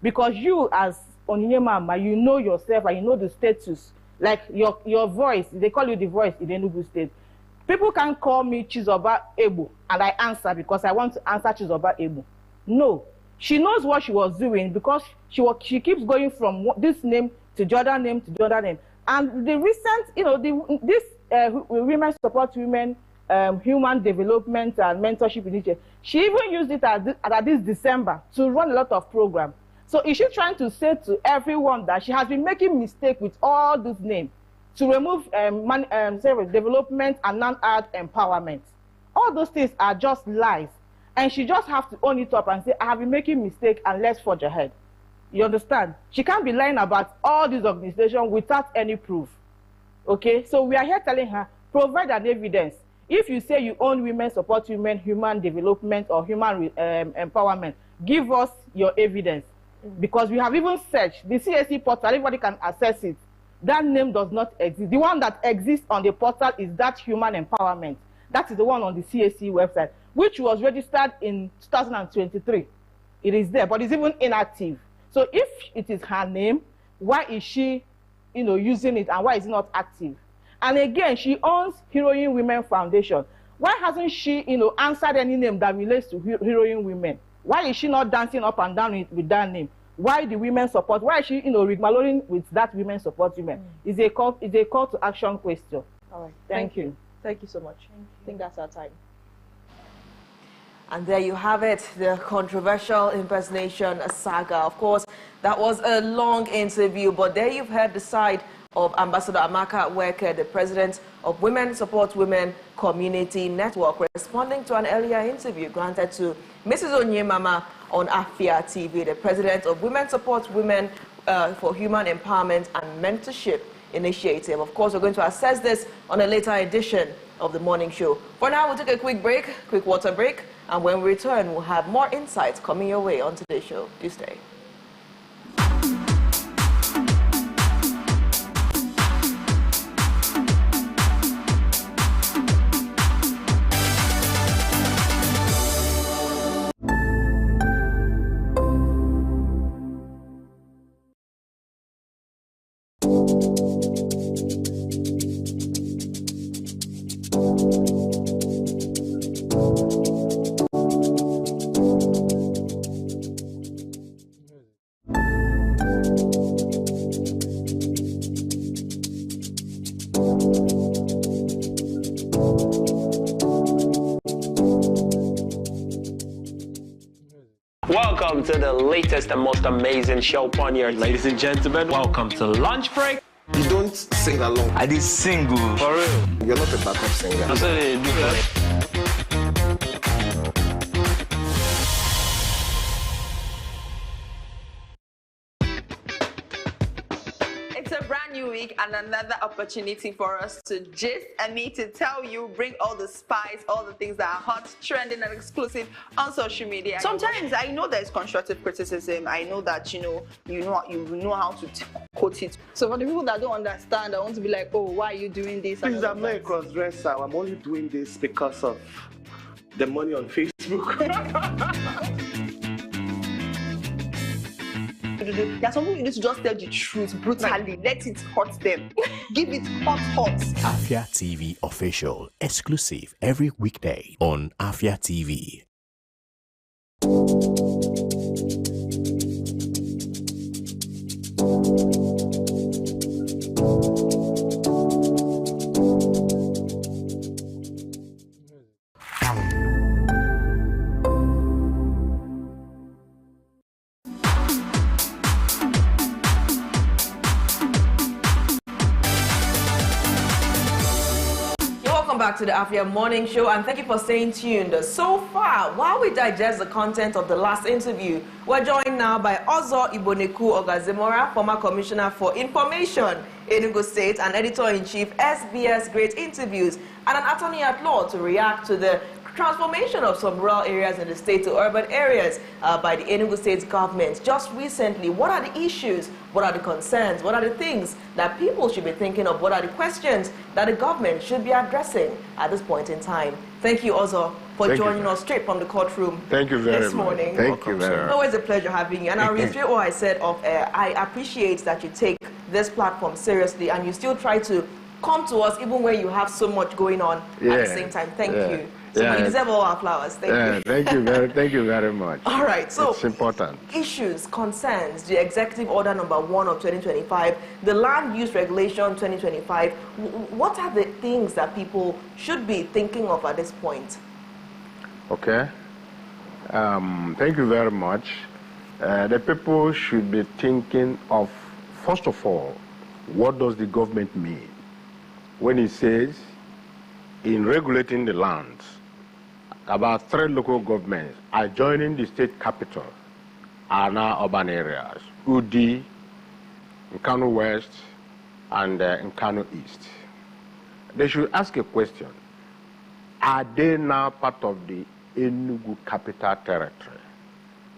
Because you as Onyemama, you know yourself and you know the status. Like your voice, they call you the voice in Enugu State. People can't call me Chizoba Ebu and I answer because I want to answer Chizoba Ebu. No. She knows what she was doing because she keeps going from this name to the other name to the other name. And the recent, this Women Support Women Human Development and Mentorship Initiative, she even used it at this December to run a lot of programs. So is she trying to say to everyone that she has been making mistakes with all these names to remove development and non-art empowerment? All those things are just lies. And she just has to own it up and say, I have been making mistakes and let's forge ahead. You understand? She can't be lying about all these organizations without any proof. Okay? So we are here telling her, provide an evidence. if you say you own women, support women, human development, or human empowerment, give us your evidence. Because we have even searched the CAC portal, everybody can access it. That name does not exist. The one that exists on the portal is that human empowerment. That is the one on the CAC website, which was registered in 2023. It is there, but it's even inactive. So if it is her name, why is she, using it, and why is it not active? And again, she owns Heroine Women Foundation. Why hasn't she, answered any name that relates to Heroine Women? Why is she not dancing up and down with that name? Why the women support? Why is she, rigmaroling with that women support women? It's a call to action question. All right. Thank you. Thank you so much. I think that's our time. And there you have it, the controversial impersonation saga. Of course, that was a long interview, but there you've heard the side of Ambassador Amaka Weke, the president of Women Support Women Community Network, responding to an earlier interview granted to Mrs. Onyemama on Afia TV, the president of Women Support Women for Human Empowerment and Mentorship Initiative. Of course, we're going to assess this on a later edition of the morning show. For now, we'll take a quick water break, and when we return, we'll have more insights coming your way on today's show. Do stay. Welcome to the latest and most amazing show on here. Ladies and gentlemen, welcome to Lunch Break. You don't sing along. I did sing. For real? You're not a backup singer. That's what they do. It's a brand new week and another opportunity for us to gist and me to tell you, bring all the spice, all the things that are hot, trending, and exclusive on social media. Sometimes I know there's constructive criticism. I know that you know how to quote it. So for the people that don't understand, I want to be like, oh, why are you doing this? Please, I'm not a cross-dresser. I'm only doing this because of the money on Facebook. There are some people you need to just tell the truth brutally. Let it hurt them. Give it hot. Afia TV official, exclusive every weekday on Afia TV. Back to the Afia Morning Show, and thank you for staying tuned. So far, while we digest the content of the last interview, we're joined now by Ozo Iboneku Ogazemora, former Commissioner for Information in Enugu State and Editor-in-Chief SBS Great Interviews, and an attorney at law to react to the transformation of some rural areas in the state to urban areas by the Enugu State government. Just recently, what are the issues? What are the concerns? What are the things that people should be thinking of? What are the questions that the government should be addressing at this point in time? Thank you, Ozo, for joining us straight from the courtroom. Thank you very this morning. Thank you very much. Always a pleasure having you. And I'll reiterate what I said off air. I appreciate that you take this platform seriously and you still try to come to us even when you have so much going on at the same time. Thank you. So you deserve all our flowers. Thank you. Thank you very much. All right, so it's important. Issues, concerns, the Executive Order number 1 of 2025, the Land Use Regulation 2025. What are the things that people should be thinking of at this point? Okay. Thank you very much. The people should be thinking of, first of all, what does the government mean when it says in regulating the lands, about 3 local governments adjoining the state capital are now urban areas, Udi, Nkanu West, and Nkanu East. They should ask a question. are they now part of the Enugu Capital Territory?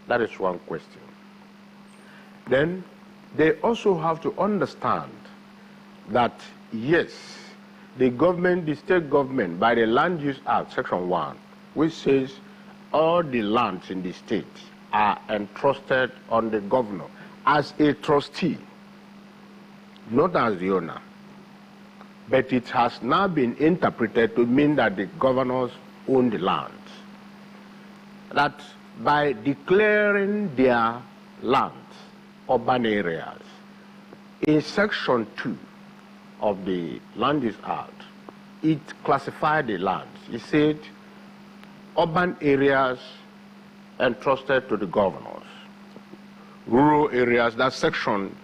That is one question. Then they also have to understand that, yes, the government, the state government, by the Land Use Act, Section 1, which says all the lands in the state are entrusted on the governor as a trustee, not as the owner. But it has now been interpreted to mean that the governors own the lands. That by declaring their lands, urban areas, in Section 2 of the Land Use Act, it classified the lands. It said urban areas entrusted to the governors. Rural areas, that's Section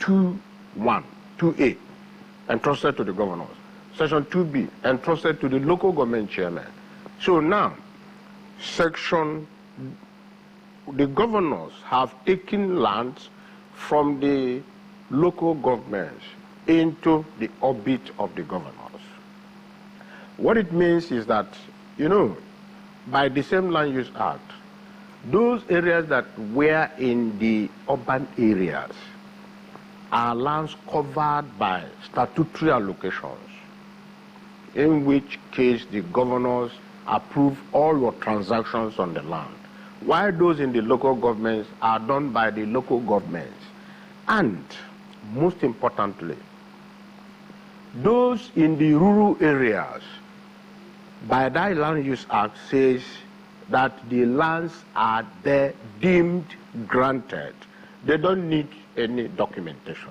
2A, entrusted to the governors. Section 2B, entrusted to the local government chairman. So now, the governors have taken lands from the local governments into the orbit of the governors. What it means is that, you know, by the same Land Use Act, those areas that were in the urban areas are lands covered by statutory allocations, in which case the governors approve all your transactions on the land, while those in the local governments are done by the local governments. And most importantly, those in the rural areas, by that Land Use Act says that the lands are there deemed granted. They don't need any documentation,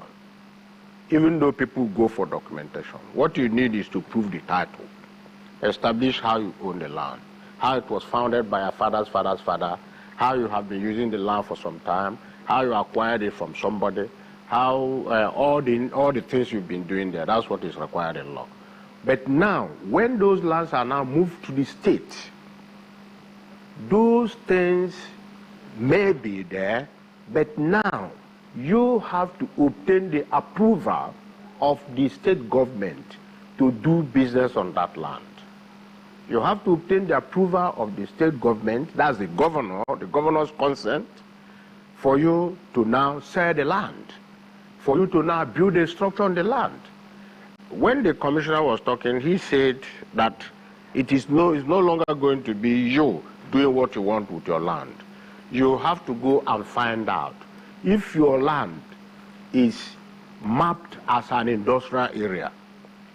even though people go for documentation. What you need is to prove the title, establish how you own the land, how it was founded by your father's father's father, how you have been using the land for some time, how you acquired it from somebody, how all the things you've been doing there. That's what is required in law. But now, when those lands are now moved to the state, those things may be there, but now you have to obtain the approval of the state government to do business on that land. You have to obtain the approval of the state government, that's the governor's consent, for you to now sell the land, for you to now build a structure on the land. When the commissioner was talking, he said that it's no longer going to be you doing what you want with your land. You have to go and find out if your land is mapped as an industrial area,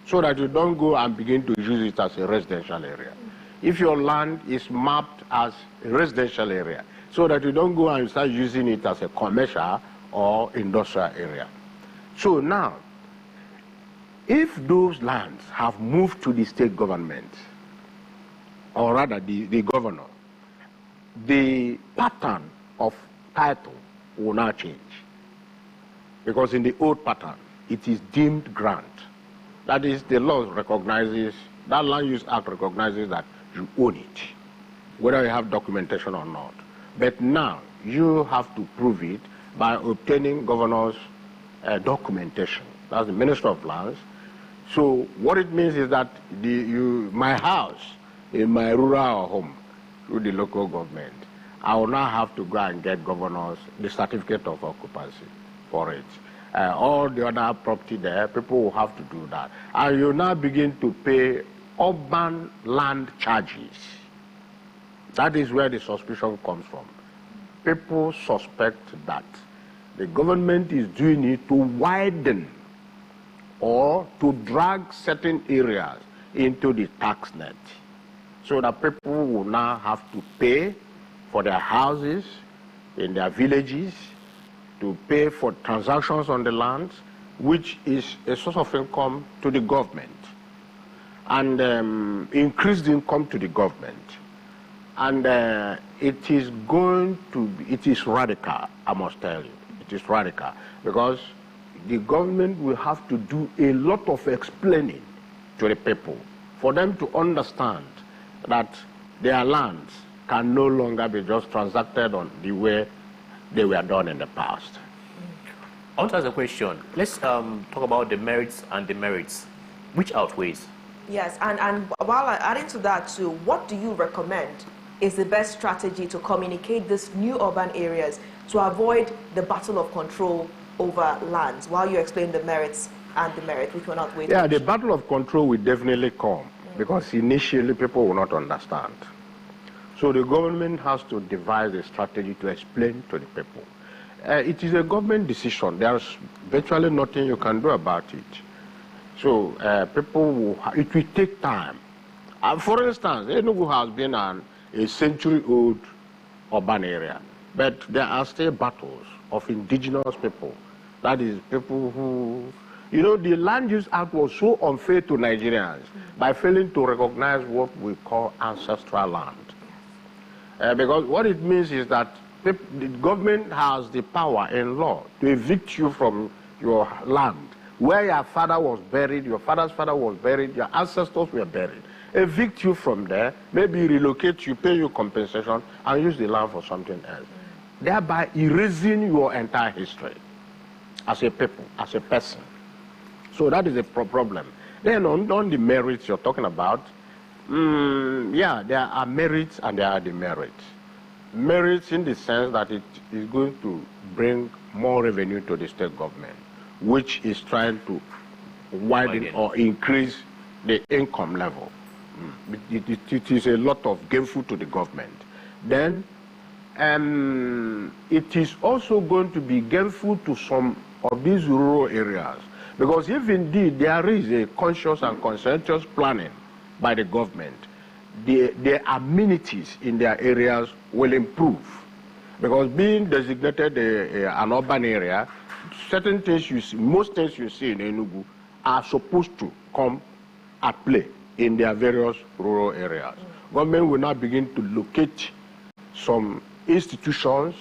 so that you don't go and begin to use it as a residential area. If your land is mapped as a residential area, so that you don't go and start using it as a commercial or industrial area. So now, if those lands have moved to the state government, or rather the governor, the pattern of title will now change. Because in the old pattern, it is deemed grant. That is, the law recognizes, that Land Use Act recognizes that you own it, whether you have documentation or not. But now, you have to prove it by obtaining governor's documentation. That's the Minister of Lands. So what it means is that my house in my rural home, through the local government, I will now have to go and get governor's, the certificate of occupancy for it. All the other property there, people will have to do that. And you now begin to pay urban land charges. That is where the suspicion comes from. People suspect that the government is doing it to widen or to drag certain areas into the tax net, so that people will now have to pay for their houses in their villages, to pay for transactions on the lands, which is a source of income to the government, and increased income to the government. And it is radical, I must tell you. It is radical, because the government will have to do a lot of explaining to the people for them to understand that their lands can no longer be just transacted on the way they were done in the past. I want to ask a question. Let's talk about the merits and demerits. Which outweighs? Yes, and while adding to that too, what do you recommend is the best strategy to communicate these new urban areas to avoid the battle of control over lands, while you explain the merits and demerits, which we're not waiting? Yeah, the battle of control will definitely come, because initially people will not understand. So the government has to devise a strategy to explain to the people. It is a government decision. There's virtually nothing you can do about it. So it will take time. For instance, Enugu has been a century-old urban area, but there are still battles of indigenous people. That is, people who, you know, the Land Use Act was so unfair to Nigerians by failing to recognize what we call ancestral land. Because what it means is that the government has the power in law to evict you from your land, where your father was buried, your father's father was buried, your ancestors were buried. Evict you from there, maybe relocate you, pay you compensation, and use the land for something else, thereby erasing your entire history as a people, as a person. So that is a problem. Then on the merits you're talking about, yeah, there are merits and there are demerits. Merits in the sense that it is going to bring more revenue to the state government, which is trying to widen or increase the income level. It is a lot of gainful to the government. Then it is also going to be gainful to some of these rural areas, because if indeed there is a conscious and conscientious planning by the government, the amenities in their areas will improve. Because being designated an urban area, certain things you see, most things you see in Enugu are supposed to come at play in their various rural areas. Government will now begin to locate some institutions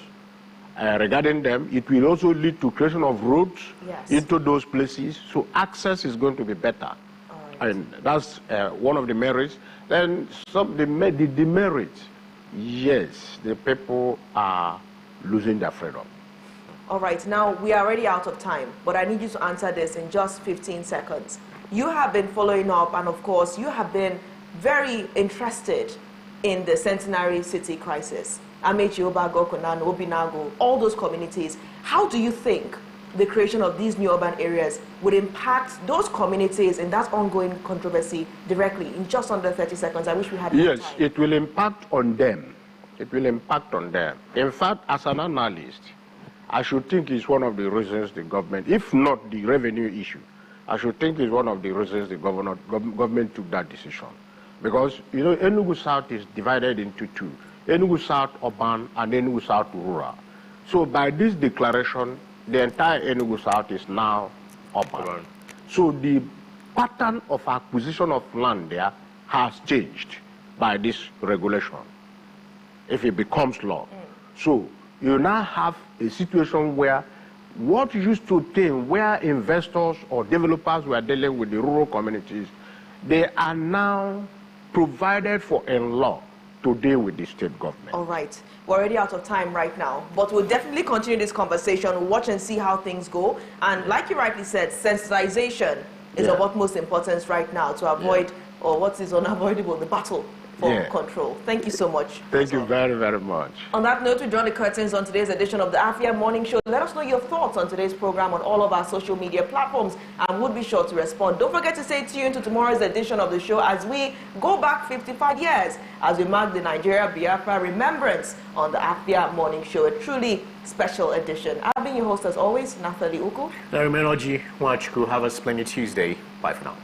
regarding them. It will also lead to creation of roads into those places, so access is going to be better. And that's one of the merits. Then the demerits, yes, the people are losing their freedom. All right, now we are already out of time, but I need you to answer this in just 15 seconds. You have been following up, and of course, you have been very interested in the Centenary City crisis. Amechi, Obago, Konano, Obinago, all those communities. How do you think the creation of these new urban areas would impact those communities in that ongoing controversy directly? In just under 30 seconds, I wish we had more time. It will impact on them. It will impact on them. In fact, as an analyst, I should think it's one of the reasons the government, if not the revenue issue, I should think it's one of the reasons the government took that decision. Because, you know, Enugu South is divided into two. Enugu South urban and Enugu South rural. So by this declaration, the entire Enugu South is now urban. So the pattern of acquisition of land there has changed by this regulation, if it becomes law. So you now have a situation where what used to obtain, where investors or developers were dealing with the rural communities, they are now provided for in law to deal with the state government. All right. We're already out of time right now, but we'll definitely continue this conversation, watch and see how things go. And like you rightly said, sensitization is of utmost importance right now to avoid, or what is unavoidable, the battle for control. Thank you so much. Thank you very, very much. On that note, we draw the curtains on today's edition of the Afia Morning Show. Let us know your thoughts on today's program on all of our social media platforms, and we'll be sure to respond. Don't forget to stay tuned to tomorrow's edition of the show as we go back 55 years as we mark the Nigeria Biafra Remembrance on the Afia Morning Show, a truly special edition. I've been your host as always, Nathalie Uku. Larry Menoji, Mwachku. Have a splendid Tuesday. Bye for now.